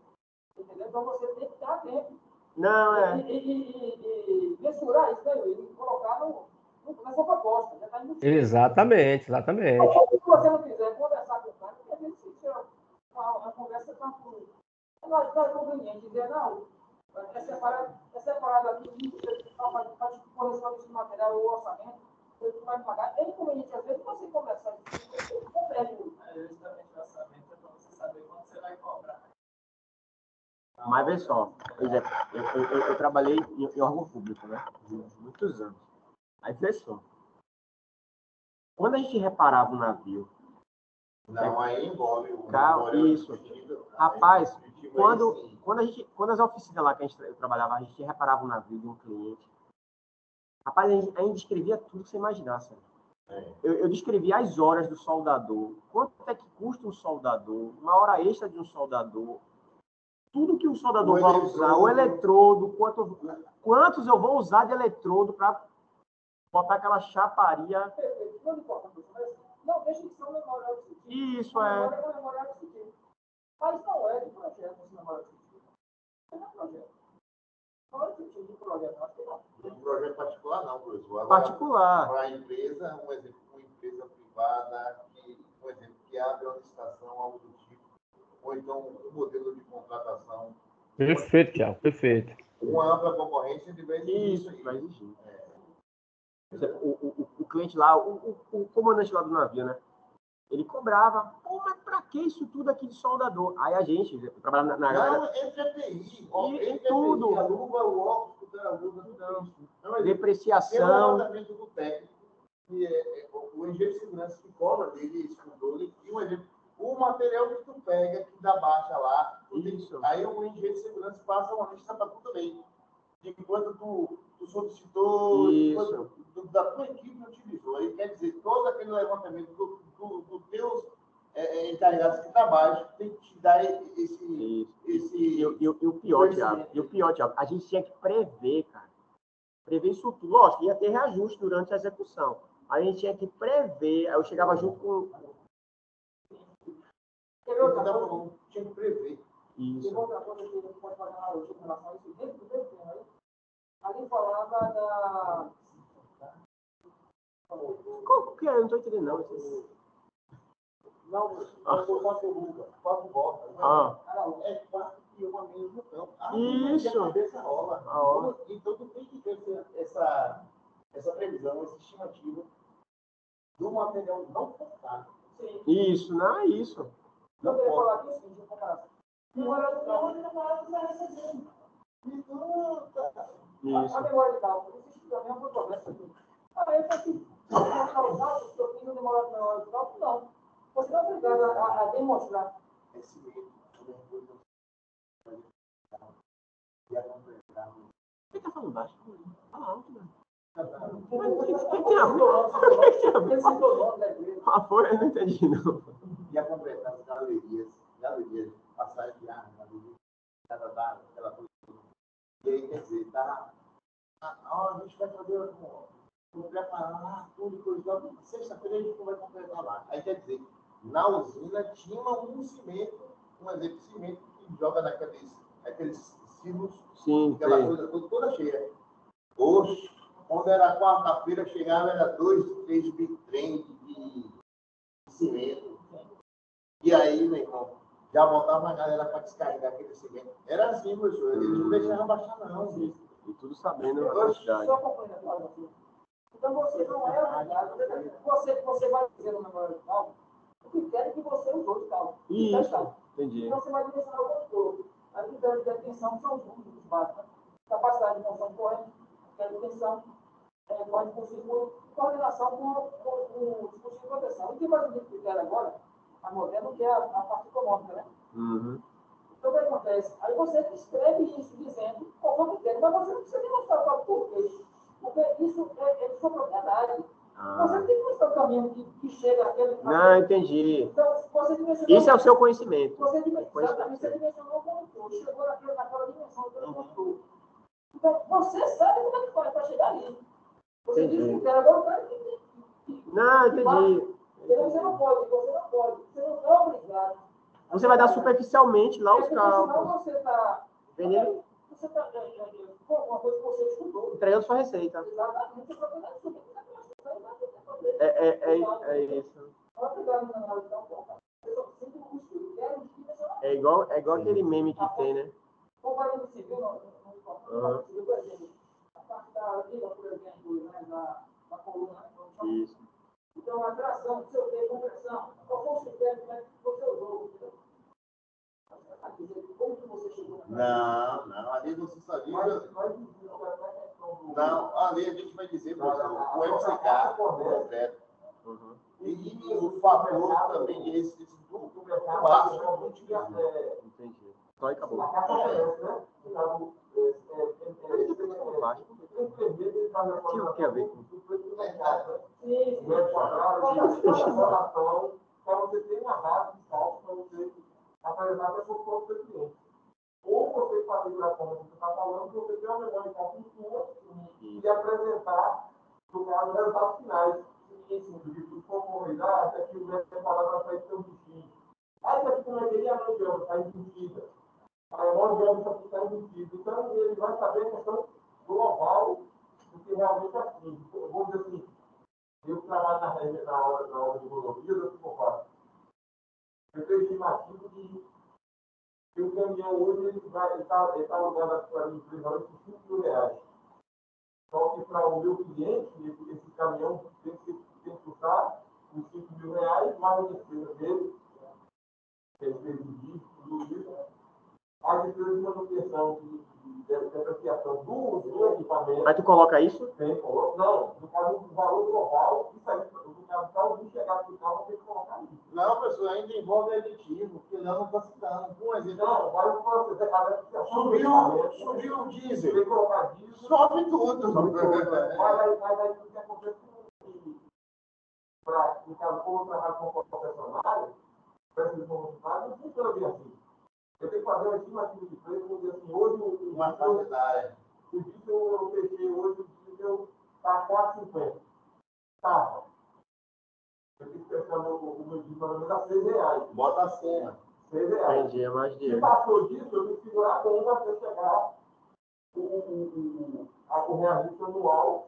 Speaker 2: entendeu? Então você tem que estar atento.
Speaker 1: Não, é.
Speaker 2: E mensurar isso, né, Luiz? E colocar nessa proposta. Já está embutido.
Speaker 6: Exatamente.
Speaker 2: Se você não quiser conversar com o cara, às vezes a conversa está fluindo. Não é conveniente dizer, não, é separado aqui, para te fornecer esse material, o orçamento, você vai me pagar. É inconveniente, às vezes, você conversar isso, não perde muito.
Speaker 4: Justamente o orçamento é para você saber quanto você vai cobrar.
Speaker 1: Mas vê só, por exemplo, eu trabalhei em órgão público, né? Durante muitos anos. Aí vê só. Quando a gente reparava um navio.
Speaker 5: Não, aí envolve o
Speaker 1: carro. Isso. Rapaz, quando as oficinas lá que eu trabalhava, a gente reparava um navio de um cliente. Rapaz, a gente descrevia tudo que você imaginasse. Eu descrevia as horas do soldador, quanto é que custa um soldador, uma hora extra de um soldador, tudo que o soldador vai usar, o eletrodo, quantos eu vou usar de eletrodo para botar aquela chaparia.
Speaker 2: Perfeito. Não importa, mas não deixa de ser um memorial de sentido.
Speaker 1: Isso,
Speaker 2: memória é um memorial de sentido. Mas não é de projeto esse memorial de sentido. Não é projeto. Não é de sentido de projeto, acho que não.
Speaker 5: Um projeto particular, não, professor. Agora,
Speaker 1: Particular.
Speaker 5: para a empresa, um exemplo, uma empresa privada, por exemplo, que abre uma licitação, algo do tipo, ou então um modelo de contratação.
Speaker 6: Perfeito, Thiago, perfeito.
Speaker 5: Uma ampla concorrência de vez em
Speaker 1: Isso, vai exigir. Por exemplo, o cliente lá, o comandante lá do navio, né? Ele cobrava, pô, mas pra que isso tudo aqui de soldador? Aí a gente, trabalhava na galera...
Speaker 5: Não, entre EPI,
Speaker 1: em tudo.
Speaker 5: a luva, o óculos, a luva, não.
Speaker 1: Depreciação.
Speaker 5: Tem o levantamento do técnico, que é o engenheiro de segurança que cobra dele, esse controle, e um exemplo, o material que tu pega, que dá baixa lá, aí o engenheiro de segurança passa uma lista para tu também. De quanto tu solicitou, da tua equipe utilizou. Aí quer dizer, todo aquele levantamento dos teus encarregados que trabalham tem que te dar esse
Speaker 1: e o pior, Thiago, a gente tinha que prever, cara. Prever isso tudo. Lógico, ia ter reajuste durante a execução. A gente tinha que prever. Aí eu chegava junto com...
Speaker 5: Tinha que prever.
Speaker 1: Isso.
Speaker 2: E outra coisa que a gente pode fazer na última relação a isso, dentro do mesmo tema aí, ali falava da...
Speaker 1: Qual que é? Eu não estou entendendo, não.
Speaker 5: Não, eu faço luva, quatro voltas. É quatro e uma menos no campo.
Speaker 1: Isso.
Speaker 5: A cabeça rola. Então, tu tem que ter essa previsão, essa estimativa do material não cortado.
Speaker 1: Isso, não é isso.
Speaker 2: Não queria falar aqui o seguinte, de comparação. Memória de cálculo, a memória de cálculo, existe também uma controvérsia aqui. Aí eu falei assim, mostrar os dados que eu fiz no memória de cálculo, não. Você não é obrigado a demonstrar.
Speaker 5: Esse medo,
Speaker 1: Quem tá falando baixo? Fala alto, mano. Foi? Eu não entendi, não.
Speaker 5: E a completar as galerias, passagem de ar, aquela coisa. E aí, quer dizer, a gente vai fazer, vou preparar tudo, coisa. Sexta-feira a gente vai completar lá. Aí, quer dizer, na usina tinha um cimento, um exemplo de cimento que joga naqueles silos, aquela coisa toda cheia. Hoje, quando era quarta-feira, chegava, era 2, 3 bitrem de cimento. E aí, meu irmão, já voltava a galera para descarregar aquele cimento. Era assim, professor. Eles não deixavam baixar, não.
Speaker 1: E tudo sabendo a
Speaker 2: quantidade. Só complementando. Então, você não é obrigado. Você vai dizer no memória de cálculo o critério que você usou de cálculo.
Speaker 1: Isso, entendi.
Speaker 2: Então, você vai dimensionar o controle. A critério de atenção são os números básicos. Capacidade de função corrente, atenção, corrente por circuito, coordenação com o dispositivo de proteção. E o que mais a gente critério agora, a moderna, que é a parte econômica, né?
Speaker 1: Uhum.
Speaker 2: Então, o que acontece? Aí você escreve isso dizendo qual foi o critério, mas você não precisa demonstrar o porquê. Porque isso é de sua propriedade. Você não tem que mostrar o caminho que chega àquele...
Speaker 1: Não, entendi.
Speaker 2: Então, você dimensionou...
Speaker 1: Isso é o seu conhecimento.
Speaker 2: Você dimensionou o controle, chegou naquela dimensão do controle. Então, você sabe como é que faz para chegar ali. Você diz que quer agora o cara que...
Speaker 1: Não, entendi.
Speaker 2: Você não pode. Você não é obrigado.
Speaker 1: Você vai dar superficialmente lá os cálculos.
Speaker 2: Senão você está...
Speaker 1: Entendeu?
Speaker 2: Você está com uma coisa que você estudou.
Speaker 1: Entregando sua receita.
Speaker 2: Exatamente. Você está
Speaker 1: É isso. É igual aquele meme que tem, né?
Speaker 2: Comparando civil, no civil, por exemplo, a parte da liga, por exemplo, da coluna,
Speaker 1: Isso.
Speaker 2: então, a tração, não sei o que, compressão, qual foi o critério que você usou? Como que você chegou?
Speaker 5: Não, ali você só diz. Não, ali a gente vai dizer, professor, o MCK, o concreto. E o fator também, esse do básico.
Speaker 1: Entendi. Só e acabou. Tinha o que a ver com
Speaker 7: para você ter uma base de cálculo, para você apresentar a sua própria cliente. Ou você fazer da forma que você está falando, você ter uma memória de cálculo sua e apresentar no caso, resultados finais. Assim, do que for comunidade, até que o médico vai falar para sair tão difícil. Aí, isso aqui também teria a mão de obra, está embutida. A mão de obra está embutida. Então, ele vai saber a questão global do que realmente é assim. Vamos dizer assim, eu trabalho na hora de rodovia, eu fico fácil. Eu tenho estimativa que o caminhão hoje ele está alugado para mim por R$5.000. Só que para o meu cliente, esse caminhão tem que custar uns R$5.000, mais a despesa dele, que ele fez de tudo isso, a despesa de manutenção, de depreciação do equipamento.
Speaker 1: Aí tu coloca isso?
Speaker 7: Tem, coloca. Não, no caso do valor global, isso aí, no caso para alguém chegar no carro, tem que colocar isso.
Speaker 5: Não, pessoal, ainda envolve aditivo, porque não está citando. Um exemplo.
Speaker 7: Não, vai você a depreciação
Speaker 5: subiu o diesel.
Speaker 7: Tem que colocar diesel.
Speaker 5: Sobe tudo.
Speaker 7: Mas aí o que acontece no caso, como eu trabalho com concessionário, preço concessionário, não funciona bem assim. Eu tenho que fazer uma estimativa de preço, vamos dizer assim, hoje o diesel eu fechei hoje, o diesel está a 4,50. Tá. Eu tenho que fechar o meu diesel mais ou menos a R$6.
Speaker 5: Bota a cena.
Speaker 7: R$6.
Speaker 1: Entendi, é mais
Speaker 7: Se
Speaker 1: dinheiro.
Speaker 7: passou disso, eu tenho que segurar a bomba até chegar o reajuste anual.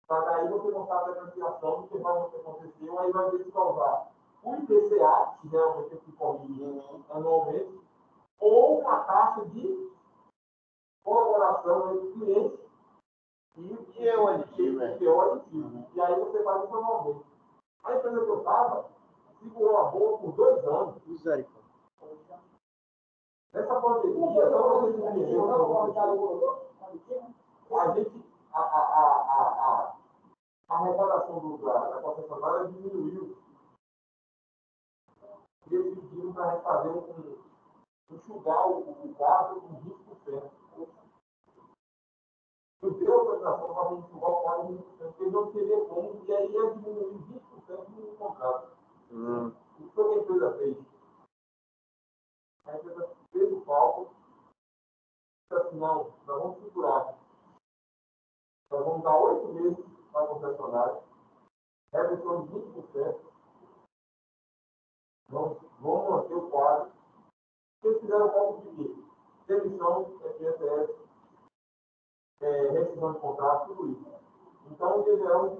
Speaker 7: Para daí você montar a depreciação do que vai acontecer, aí vai ver se causar o IPCA, que realmente se corrige anualmente, ou uma taxa de colaboração entre o cliente e o aditivo. E aí você faz isso anualmente. A empresa que eu estava segurou a boa por 2 anos.
Speaker 1: Misericórdia.
Speaker 7: Nessa pandemia, só você entender a arrecadação da concessionária diminuiu. E eles pediram para a gente fazer enxugar o quadro em 20%. Eu dei autorização para enxugar o quadro em 20%, porque eles não teriam como, e aí ia diminuir 20% no contrato. O que a empresa fez? A empresa fez o cálculo, disse assim, não, nós vamos segurar. Nós vamos dar 8 meses para a concessionária, redução de 20%. Vamos manter o quadro. Eles fizeram o cálculo de quê? Demissão, FSS, rescisão de contrato, tudo isso. Então, eles geram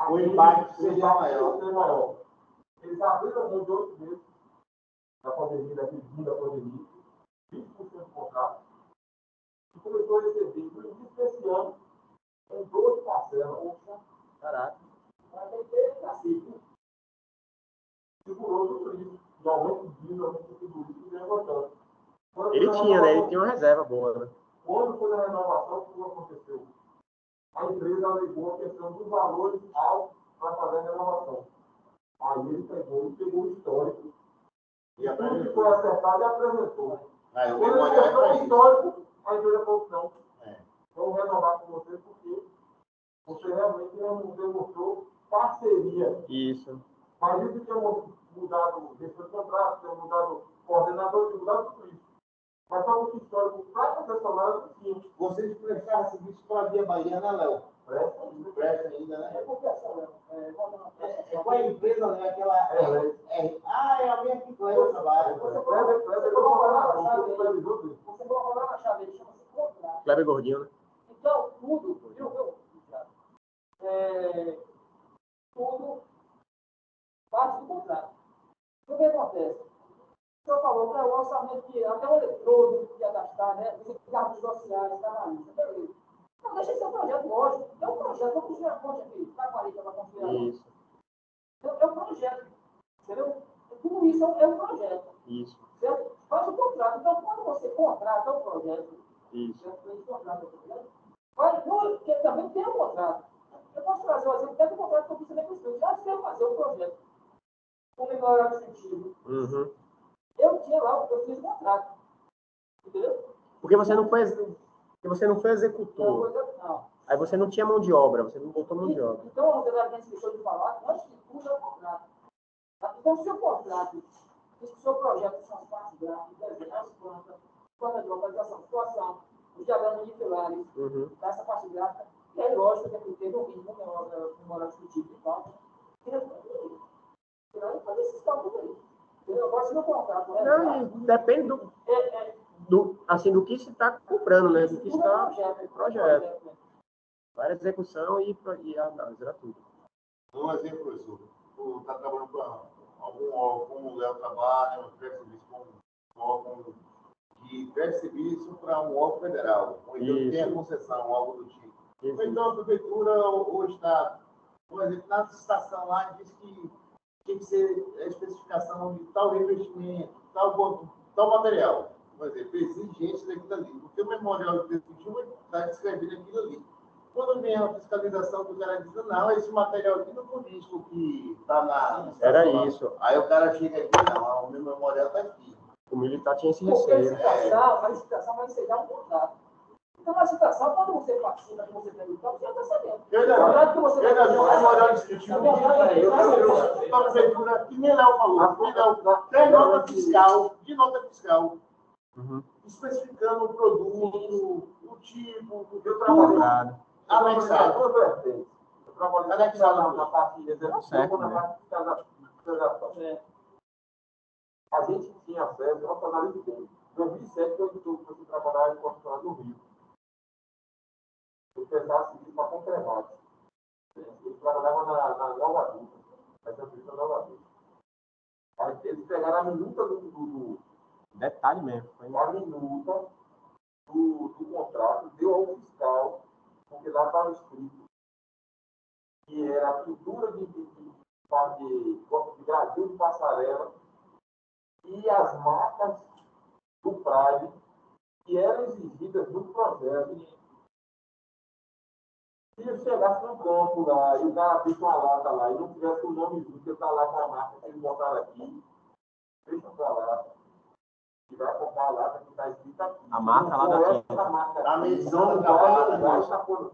Speaker 7: o impacto seria maior. Eles abriram a mão de 8 meses da pandemia, daquele fim da pandemia, 20% de contrato, e começou a receber, no início desse ano, em 12 parcelas.
Speaker 1: Caraca.
Speaker 7: Mas tem que ter assim, segurou tudo isso, de aumento de diesel, aumento de tudo isso, e levantando.
Speaker 1: Ele tinha, né? Ele tinha uma reserva boa, né?
Speaker 7: Quando foi a renovação, o que aconteceu? A empresa alegou a questão dos valores altos para fazer a renovação. Aí ele pegou o histórico. E tudo que foi acertado e apresentou. Quando ele mostrou o histórico, a empresa falou, não, vamos renovar com você porque você realmente demonstrou parceria.
Speaker 1: Isso.
Speaker 7: Mas isso tinha mudado gestão de contrato, tinha mudado coordenador, tinha mudado tudo isso. Mas só que o histórico para concessionário não tinha.
Speaker 5: Vocês prestaram serviço para a Via Bahia, né, Léo? Presta ainda, né?
Speaker 2: É porque essa, Léo,
Speaker 5: Qual é a empresa, né? Aquela. É a minha que Cleber trabalha.
Speaker 2: você colocou lá na chave, ele chama-se contrato.
Speaker 1: Kleber Gordinho, né?
Speaker 2: Então, tudo, tudo parte do contrato. O que acontece? O senhor falou para o orçamento que até o eletrodo que ia gastar, né? Os cargos sociais, trabalhistas, beleza. Não, deixa de ser um projeto, lógico. É um projeto, vamos construir a ponte aqui, Taquarica para construir a ponte.
Speaker 1: Isso.
Speaker 2: É um projeto, entendeu? Tudo isso é um projeto.
Speaker 1: Isso.
Speaker 2: Certo? Faz o contrato. Então, quando você contrata um projeto,
Speaker 1: Isso.
Speaker 2: você contrata o projeto, porque também tem um contrato. Eu posso trazer o exemplo do contrato que eu fiz também com os meus. Já sei fazer um projeto com melhorar o sentido.
Speaker 1: Uhum.
Speaker 2: Eu tinha lá, eu fiz o contrato. Entendeu?
Speaker 1: Porque você não foi executor.
Speaker 2: Não.
Speaker 1: Aí você não tinha mão de obra, você não botou mão de obra.
Speaker 2: Então, o Federal deixou de falar que antes de tudo é o contrato. Então, se o contrato, se o seu projeto são as partes gráficas, desenho, as plantas, planta de localização, situação, os diagramas de pilares, dessa parte gráfica, E aí, lógico, que é porque no mínimo, né, uma discutível e tal, tirar e fazer esses cálculos aí. Eu gosto do contrato.
Speaker 1: Não, depende assim, do que se está comprando, né? Do que está no projeto. Para execução e análise, era tudo.
Speaker 5: Um exemplo, professor. Tu está trabalhando para algum órgão, como o Léo trabalha, presta serviço com um órgão que presta serviço para um órgão federal, ou então tem a concessão, algo do tipo. Ou então a prefeitura ou o Estado. Por exemplo, na licitação lá diz que tem que ser a especificação de tal investimento, tal material. Por exemplo, exigência daquilo ali. Porque o memorial de definitivo está descrevendo aquilo ali. Quando vem a fiscalização, o cara diz, não, esse material aqui não foi isso que está na...
Speaker 1: Era isso.
Speaker 5: Aí o cara chega aqui, não, o meu memorial está aqui.
Speaker 1: O militar tinha esse
Speaker 2: Porque
Speaker 1: receio.
Speaker 2: a licitação vai encerrar um contrato. Então, a licitação, quando você participa, que você tem o campo, você já está sabendo.
Speaker 5: Verdade que você vai fazer um memorial descritivo. A prefeitura, que nem Léo falou, tem nota fiscal, especificando o produto, o tipo, tudo anexado.
Speaker 2: Eu trabalhei na parte de execução, na parte de fiscalização. A gente tinha acesso, nossa análise bem. Em 2007, eu fui trabalhar em construção no Rio. Eu pensava seguir para concretar. Eu trabalhava na Nova Dutra, na Centro Nova Dutra. Aí eles pegaram a minuta do
Speaker 1: Detalhe mesmo.
Speaker 2: a minuta do contrato, deu ao fiscal, porque lá estava escrito que era a pintura de gradil de passarela e as marcas do Prime que eram exigidas no projeto. Se eu chegasse no campo lá e o cara abrisse uma lata lá e não tivesse o nomezinho que está lá com a marca que eles botaram aqui, deixa pra lá. E vai comprar a lata que está escrita aqui.
Speaker 1: A marca lá da
Speaker 5: A medição do trabalho.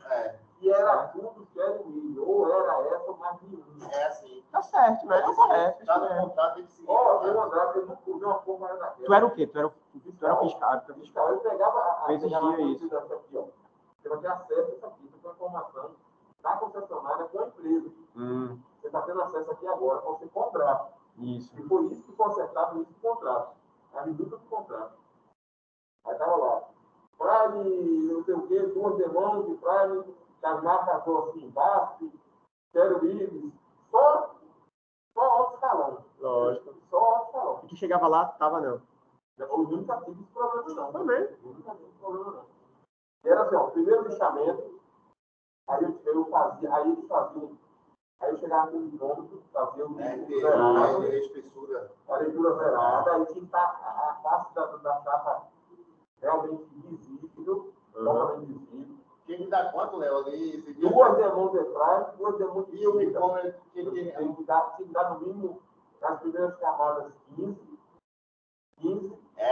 Speaker 2: E era tudo que era milho, ou era essa ou mais nenhum.
Speaker 5: É assim.
Speaker 1: Tá certo, mas é correto.
Speaker 5: Tá no contrato, tem que seguir.
Speaker 2: Ó, eu andava, eu não comi uma porra daquela.
Speaker 1: Tu era o quê? Tu era fiscal.
Speaker 2: Fiscal, eu pegava
Speaker 1: exigia isso.
Speaker 2: Aqui, ó. Você vai ter acesso a isso aqui, essa informação da concessionária com a empresa. Você está tendo acesso aqui agora, para você cobrar.
Speaker 1: Isso.
Speaker 2: E foi isso que consertava esse contrato. A minuta do contrato. Aí estava lá. Prime, não sei o quê, 2 demãos de Prime, das marcas assim, BASF, Quero Livres, só alto escalão.
Speaker 1: Lógico.
Speaker 2: Só alto escalão.
Speaker 1: E tu chegava lá, tava não.
Speaker 2: Eu nunca tive esse problema, não.
Speaker 1: Também.
Speaker 2: Eu nunca tive esse problema, não. Era assim, ó, primeiro lixamento, aí eu fazia, aí eles faziam, aí eu chegava com o cômodo, fazia o zerado, a leitura zerada, aí tinha que estar a face da chapa realmente visível, totalmente visível.
Speaker 5: Tinha que dar quanto, Léo? Ali,
Speaker 2: 2 demãos de trás, 2 demãos de
Speaker 5: e o uniforme
Speaker 2: tinha que dar no mínimo, nas primeiras camadas, 15.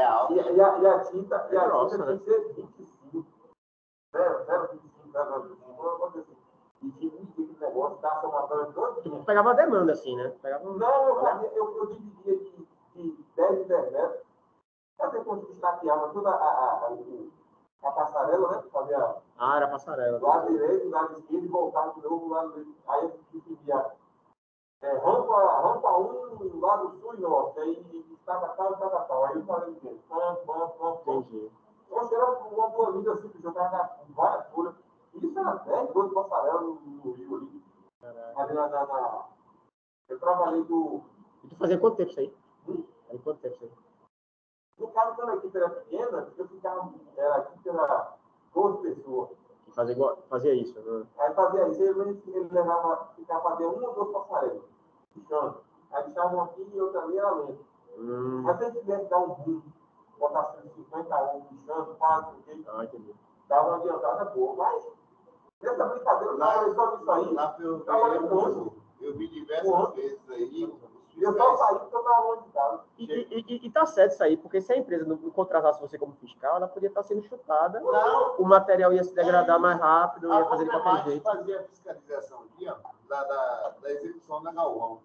Speaker 5: alto.
Speaker 2: E a tinta
Speaker 1: grossa,
Speaker 2: tinha que ser 25. 0,25, e tinha aquele negócio, tá somatando todo.
Speaker 1: Tu pegava a demanda, assim, né?
Speaker 2: Não, eu dividia de 10 em 10 metros. Até quando destaqueava toda a passarela, né? Fazia
Speaker 1: Era passarela.
Speaker 2: lado direito, lado esquerdo e voltava de novo lado direito. Aí eu dividia rampa 1, lado sul e norte. Aí estava tal. Aí eu falei o quê?
Speaker 1: Entendi.
Speaker 2: Eu era uma planilha assim, que jogava várias folhas. Isso era 10, 12 passarelas no Rio ali. Ali eu trabalhei
Speaker 1: E tu fazia quanto tempo isso aí? Era quanto tempo isso aí?
Speaker 2: No caso, quando a equipe era pequena, eu ficava. A equipe era 12 pessoas.
Speaker 1: E fazia isso, né?
Speaker 2: Aí fazia isso, ele ficava fazendo 1 ou 2 passarelas. Puxando. Aí deixava aqui e outra ali era lento. Mas se ele tivesse dar um boom, botar 50 homens puxando, faz o quê?
Speaker 1: Entendi.
Speaker 2: Dava uma adiantada boa. Mas, nessa brincadeira, eu trabalhei só nisso aí.
Speaker 5: Eu vi diversas vezes aí.
Speaker 2: E eu só saí porque eu estava longe de casa.
Speaker 1: E tá certo isso aí, porque se a empresa não contratasse você como fiscal, ela podia estar sendo chutada.
Speaker 5: Não.
Speaker 1: O material ia se degradar mais rápido, ia fazer de qualquer jeito.
Speaker 5: Fazia a fiscalização aqui, ó, da execução da Galvão.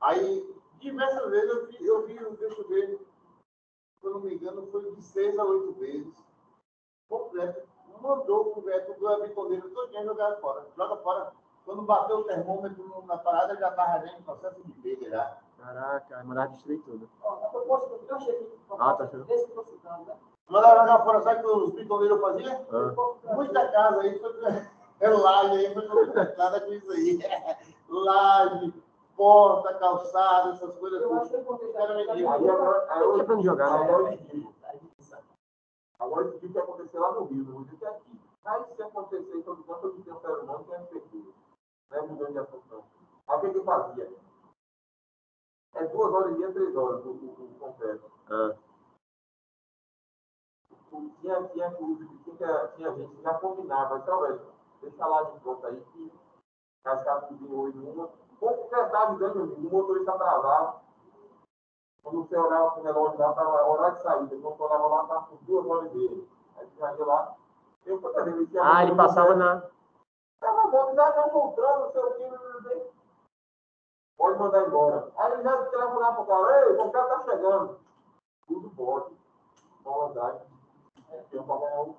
Speaker 5: Aí, diversas vezes eu vi, deixa eu ver, se eu não me engano, foi de 6 a 8 vezes, completo, mandou o Beto do bitoneiro todo dia jogar fora. Joga fora. Quando bateu o termômetro na parada, já estava já em processo de perda já.
Speaker 1: Caraca, mandava destruir tudo.
Speaker 2: A proposta que eu achei aqui,
Speaker 1: tá achando?
Speaker 2: desse que eu estou citando, né?
Speaker 5: Mandava jogar fora, sabe o que os pitoneiros faziam? Muita casa aí foi laje aí, foi completada com isso aí. Laje, porta, calçada, essas coisas.
Speaker 2: Eu acho que aconteceu.
Speaker 1: Aí hoje é pra jogar, né?
Speaker 7: Agora, isso que aconteceu lá no Rio, não existe aqui. Mas se acontecer em todo canto, eu tenho um ser humano que é efetivo. Não é mudando de assunto, não. Aí o que fazia? É 2 horas e meia, 3 horas o concreto. Tinha gente que já combinava, então, velho, deixa lá de pronto aí, que as casas de hoje, uma concretava dentro do o motorista atrasado. Quando você olhava para o relógio lá, estava a hora de saída. Quando você olhava lá, estava por 2 horas e meia. Aí você ia lá. Eu toda vez ele tinha.
Speaker 1: Ele passava na.
Speaker 7: Tava bom, já não voltando, não sei o que, não sei. Pode mandar embora. Aí ele já telefonava para o cara, ei, o cara tá chegando. Tudo pode. Maldade. Eu falava,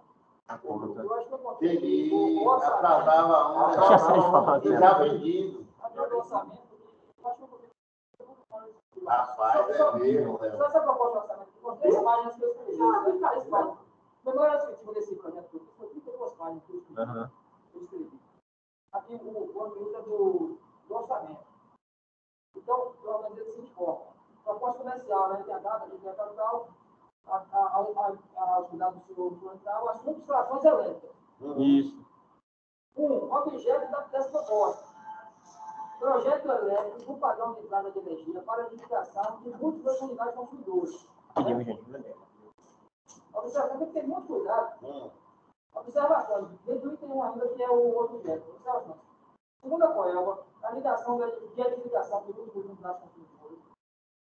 Speaker 2: Eu acho que aconteceu.
Speaker 5: Peguei, atrasava um, já vendido.
Speaker 2: Até o orçamento, eu acho que aconteceu.
Speaker 5: Rapaz, é mesmo, né?
Speaker 2: Só essa proposta de orçamento, com 10 páginas que eu escrevi. 10 páginas. Memória descritiva desse projeto, foi 32 páginas que eu escrevi. Aqui o conteúdo é do orçamento. Então, eu organizei da seguinte forma: proposta comercial, né? Tem a data, tem a capital, os dados do senhor fundamental, as subtrações elétricas.
Speaker 1: Isso.
Speaker 2: Objeto dessa proposta. Projeto elétrico do padrão de entrada de energia para a edificação de múltiplas unidades consumidoras. Observação tem que ter muito cuidado. Observação, dentro do item 1 ainda, que é o outro objeto. Observação. Segundo a Coelba, a ligação de edificação de múltiplas unidades consumidoras,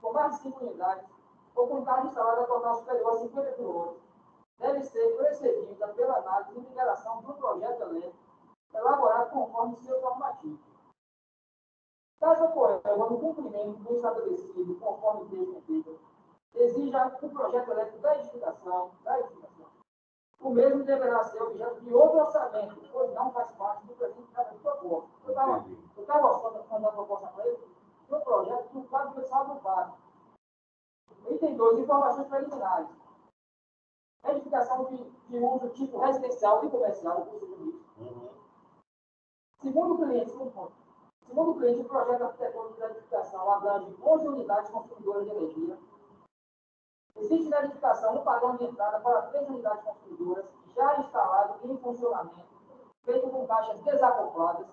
Speaker 2: com mais de 5 unidades, ou com carga instalada total superior a 50 kW, deve ser precedida pela análise de liberação do projeto elétrico elaborado conforme seu normativo. Caso ocorra no cumprimento do estabelecido conforme o texto exija o projeto elétrico da edificação, o mesmo deverá ser objeto de outro orçamento, pois não faz parte do presente cadastro proposta. Eu estava mandando a proposta para ele, no projeto do quadro pessoal do PAC. Item 2, informações preliminares. Edificação de uso tipo residencial e comercial, curso de risco. Segundo o cliente, o projeto arquitetônico da edificação abrange 11 unidades consumidoras de energia. Existe na edificação um padrão de entrada para 3 unidades consumidoras já instalado e em funcionamento, feito com caixas desacopladas.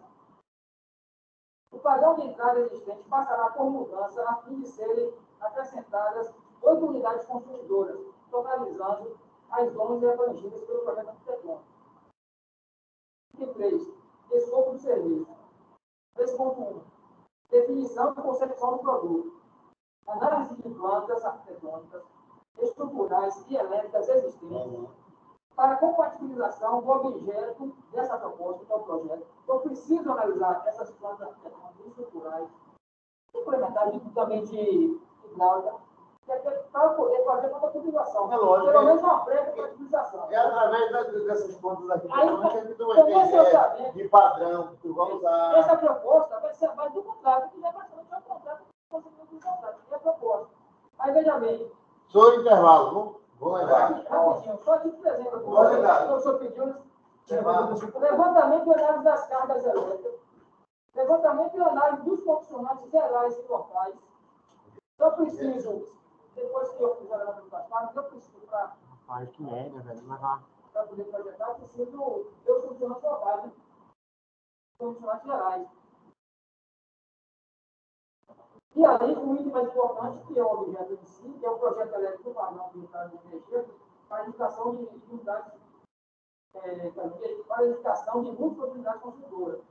Speaker 2: O padrão de entrada existente passará por mudança a fim de serem acrescentadas 8 unidades consumidoras, totalizando as 11 abrangidas pelo projeto arquitetônico. Item 3. Escopo do serviço. 3.1. Definição e concepção do produto. Análise de plantas arquitetônicas, estruturais e elétricas existentes. Para compatibilização do objeto dessa proposta, que é o projeto, eu preciso analisar essas plantas arquitetônicas estruturais, implementar também de hidráulica, para poder fazer uma compatibilização.
Speaker 5: É lógico.
Speaker 2: Pelo menos uma pré-compatibilização.
Speaker 5: É através dessas plantas aqui que tu vai
Speaker 2: ter
Speaker 5: de padrão que tu vai usar.
Speaker 2: Essa proposta vai ser a base do contrato, que já praticamente é um contrato que você tem que contrato, que é a proposta. Aí veja bem.
Speaker 5: Sou intervalo, vou levar.
Speaker 2: Rapidinho, só te apresento aqui.
Speaker 5: Pode dar.
Speaker 2: O senhor pediu levantamento e análise das cargas elétricas, levantamento e análise dos condicionantes gerais e locais. Eu preciso, depois que eu fizer a análise das cargas, eu preciso para.
Speaker 1: Rapaz, que merda, velho. Mas vai.
Speaker 2: Para poder projetar, eu preciso ver os condicionantes locais, né? Condicionantes gerais. E aí, o item mais importante, que é o objeto em si, que é o projeto elétrico padrão de entrada de energia, para a edificação de unidades, para a edificação de múltiplas unidades consumidoras.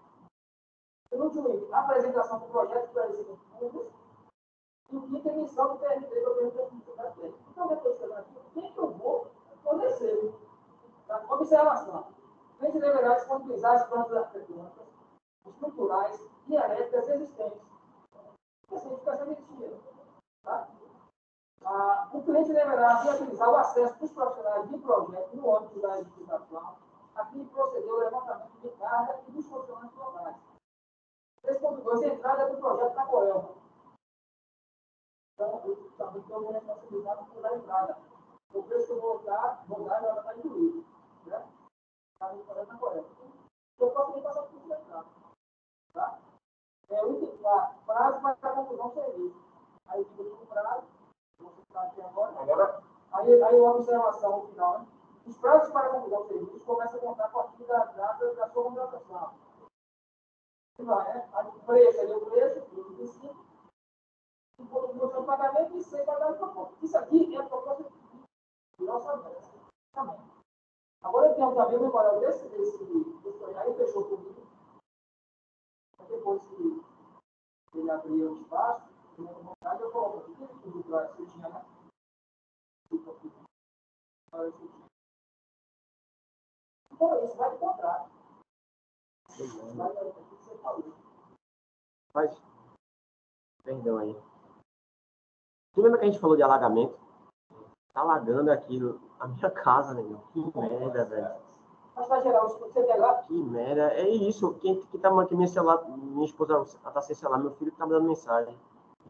Speaker 2: No último item, a apresentação do projeto esclarecimento público e o quinto, emissão do PRT do governo da técnica. Então, depois de aqui, o que eu vou fornecer? Observação. A gente deverá disponibilizar as plantas arquitetônicas, estruturais e elétricas existentes. Essa edificação existia. Tá? O cliente deverá viabilizar o acesso dos profissionais de projeto no âmbito da edificação aqui procedeu o levantamento de carga e dos funcionários locais. 3.2, entrada do projeto na Coelma. Então, eu também estou responsabilizado por dar entrada. O preço que eu vou dar já está incluído. Né? Está no projeto na Coelma. Eu posso nem passar por isso da entrada. Tá? O item 4, prazo para a conclusão do serviço. Aí eu digo o prazo, vou citar aqui agora. Aí uma observação no final, né? Os prazos para a conclusão do serviço começam a contar a partir da data da sua contratação. O preço é o preço, 25, o produto de pagamento e 100 para dar o propósito. Isso aqui é a proposta do nosso orçamento. Agora eu tenho também o memorial desse aí fechou comigo. Depois que ele abriu o espaço, eu coloco aqui, tudo para que tinha, né? Então, isso vai de contrato.
Speaker 1: Mas, perdão aí. Tu lembra que a gente falou de alagamento? Tá alagando aqui a minha casa, né? Que merda, velho.
Speaker 2: Mas vai gerar você quer lá?
Speaker 1: Que merda. É isso. Quem tá aqui meu celular, minha esposa tá sem celular, meu filho tá me dando mensagem.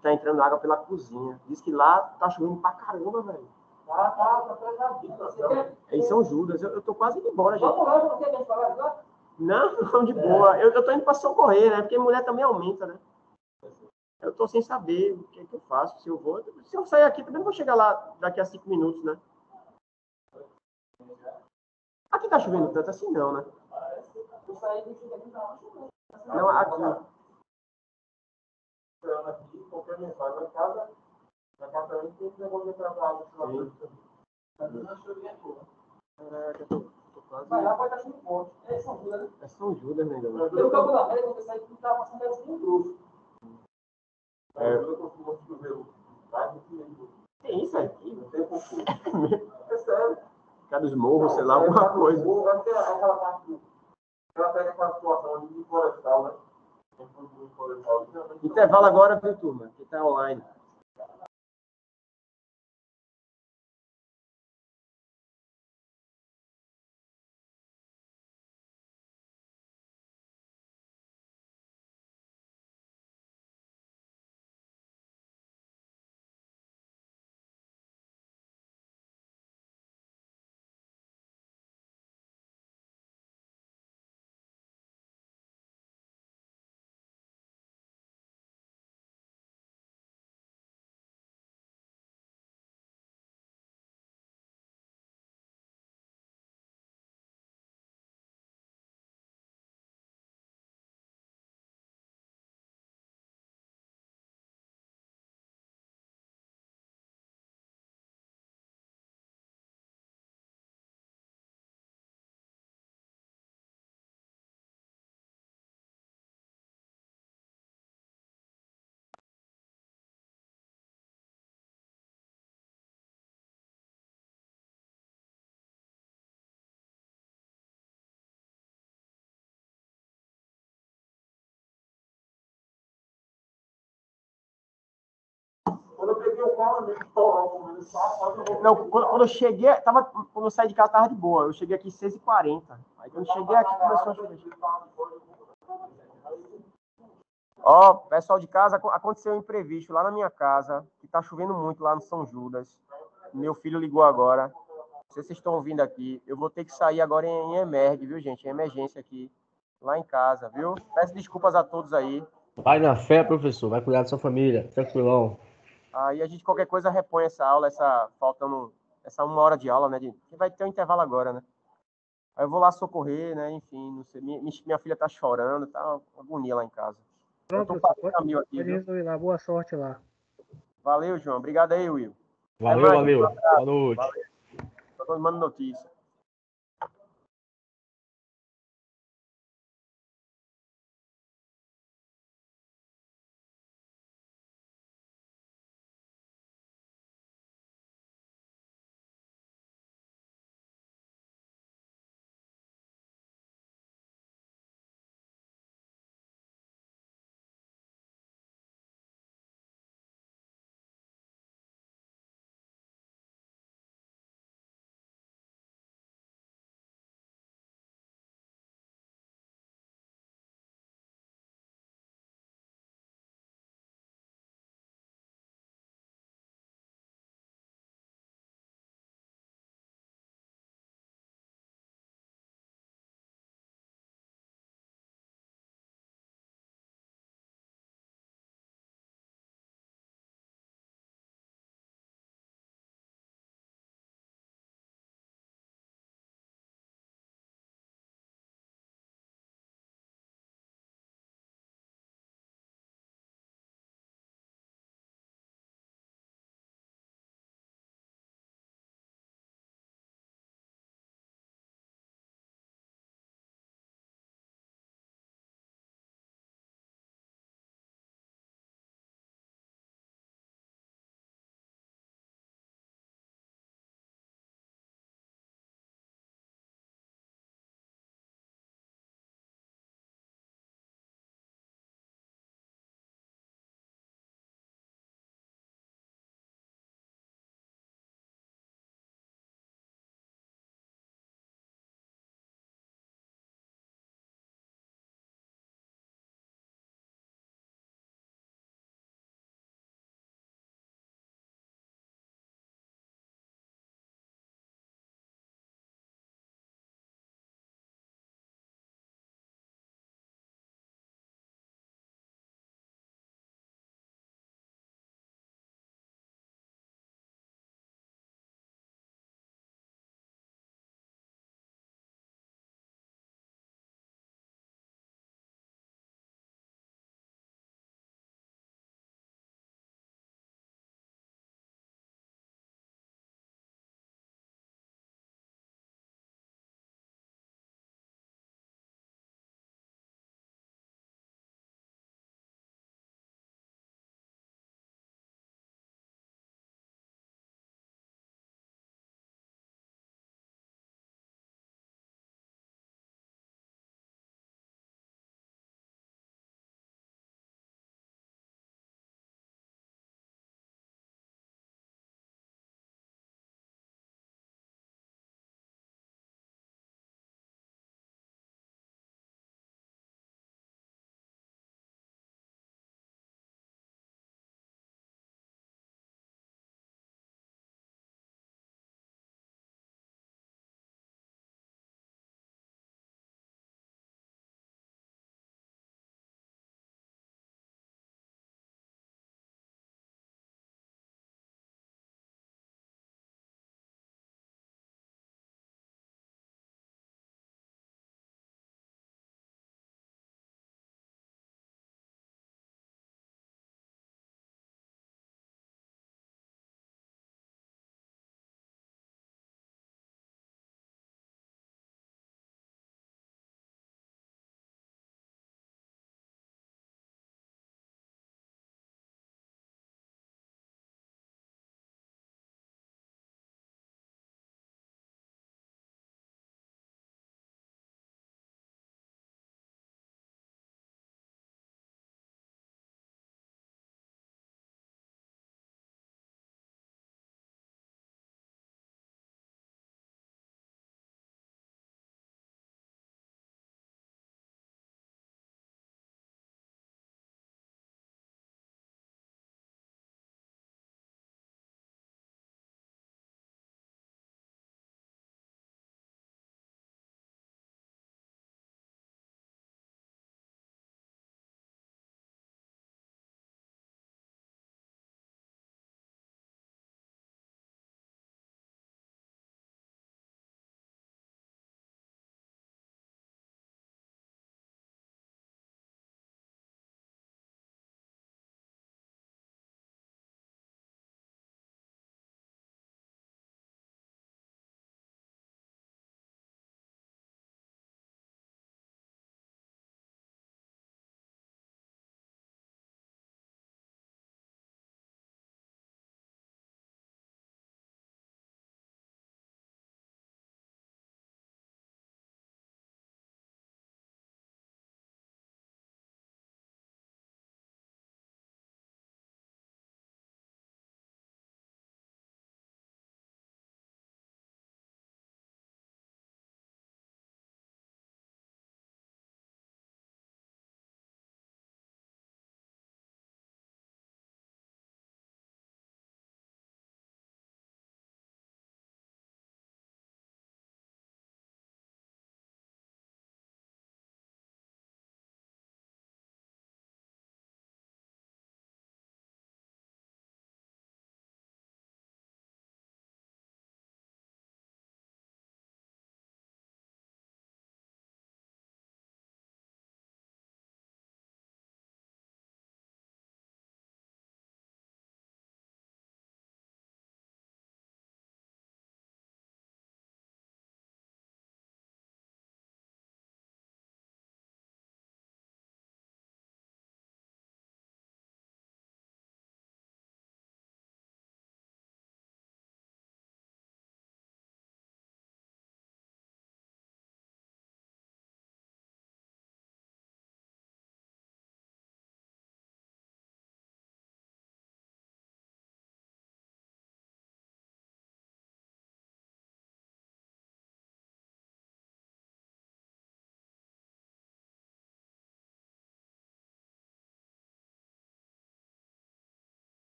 Speaker 1: Tá entrando água pela cozinha. Diz que lá tá chovendo pra caramba, velho.
Speaker 2: Tá precisando.
Speaker 1: É em São Judas. Eu tô quase indo embora, gente.
Speaker 2: Vamos lá, você quer falar agora?
Speaker 1: Não, de boa. Eu tô indo pra socorrer, né? Porque mulher também aumenta, né? Eu tô sem saber o que é que eu faço, se eu vou. Se eu sair aqui, também não vou chegar lá daqui a 5 minutos, né? Aqui tá chovendo tanto assim, não, né? Não, aqui.
Speaker 7: Aqui, qualquer mensagem na casa, na apartamento, tem esse negócio de trabalho. Tá dando uma chuvinha boa.
Speaker 1: Caraca, tô quase.
Speaker 2: Vai lá, pode estar chovendo forte. É São Judas, né?
Speaker 1: É São Judas, né, galera?
Speaker 2: Eu calculo a média, quando você sai, tá passando assim um grosso.
Speaker 7: Eu costumo chover mais do que
Speaker 1: Tem isso aqui?
Speaker 7: não tem pouco. É sério.
Speaker 1: Cada dos morros, sei lá, alguma coisa.
Speaker 7: Vai ter aquela parte do. Ela pega aquela situação de florestal, né?
Speaker 1: Intervalo agora, viu, turma? Que tá online.
Speaker 7: Quando eu peguei o carro, eu estourou.
Speaker 1: Não, quando eu cheguei, quando eu saí de casa, tava de boa. Eu cheguei aqui 6h40. Aí quando eu cheguei aqui, começou a chover. Ó, pessoal de casa, aconteceu um imprevisto lá na minha casa, que tá chovendo muito lá no São Judas. Meu filho ligou agora. Não sei se vocês estão ouvindo aqui. Eu vou ter que sair agora em emerg, viu, gente? Em emergência aqui, lá em casa, viu? Peço desculpas a todos aí.
Speaker 6: Vai na fé, professor. Vai cuidar da sua família. Tranquilão.
Speaker 1: Aí a gente, qualquer coisa, repõe essa aula, faltando essa 1 hora de aula, né? Que vai ter um intervalo agora, né? Aí eu vou lá socorrer, né? Enfim, não sei, minha filha tá chorando, tá uma agonia lá em casa.
Speaker 8: Pronto,
Speaker 1: eu tô aqui,
Speaker 8: pode resolver lá. Boa sorte lá.
Speaker 1: Valeu, João. Obrigado aí, Will.
Speaker 6: Valeu. Boa noite.
Speaker 1: Valeu. Tô mandando notícia.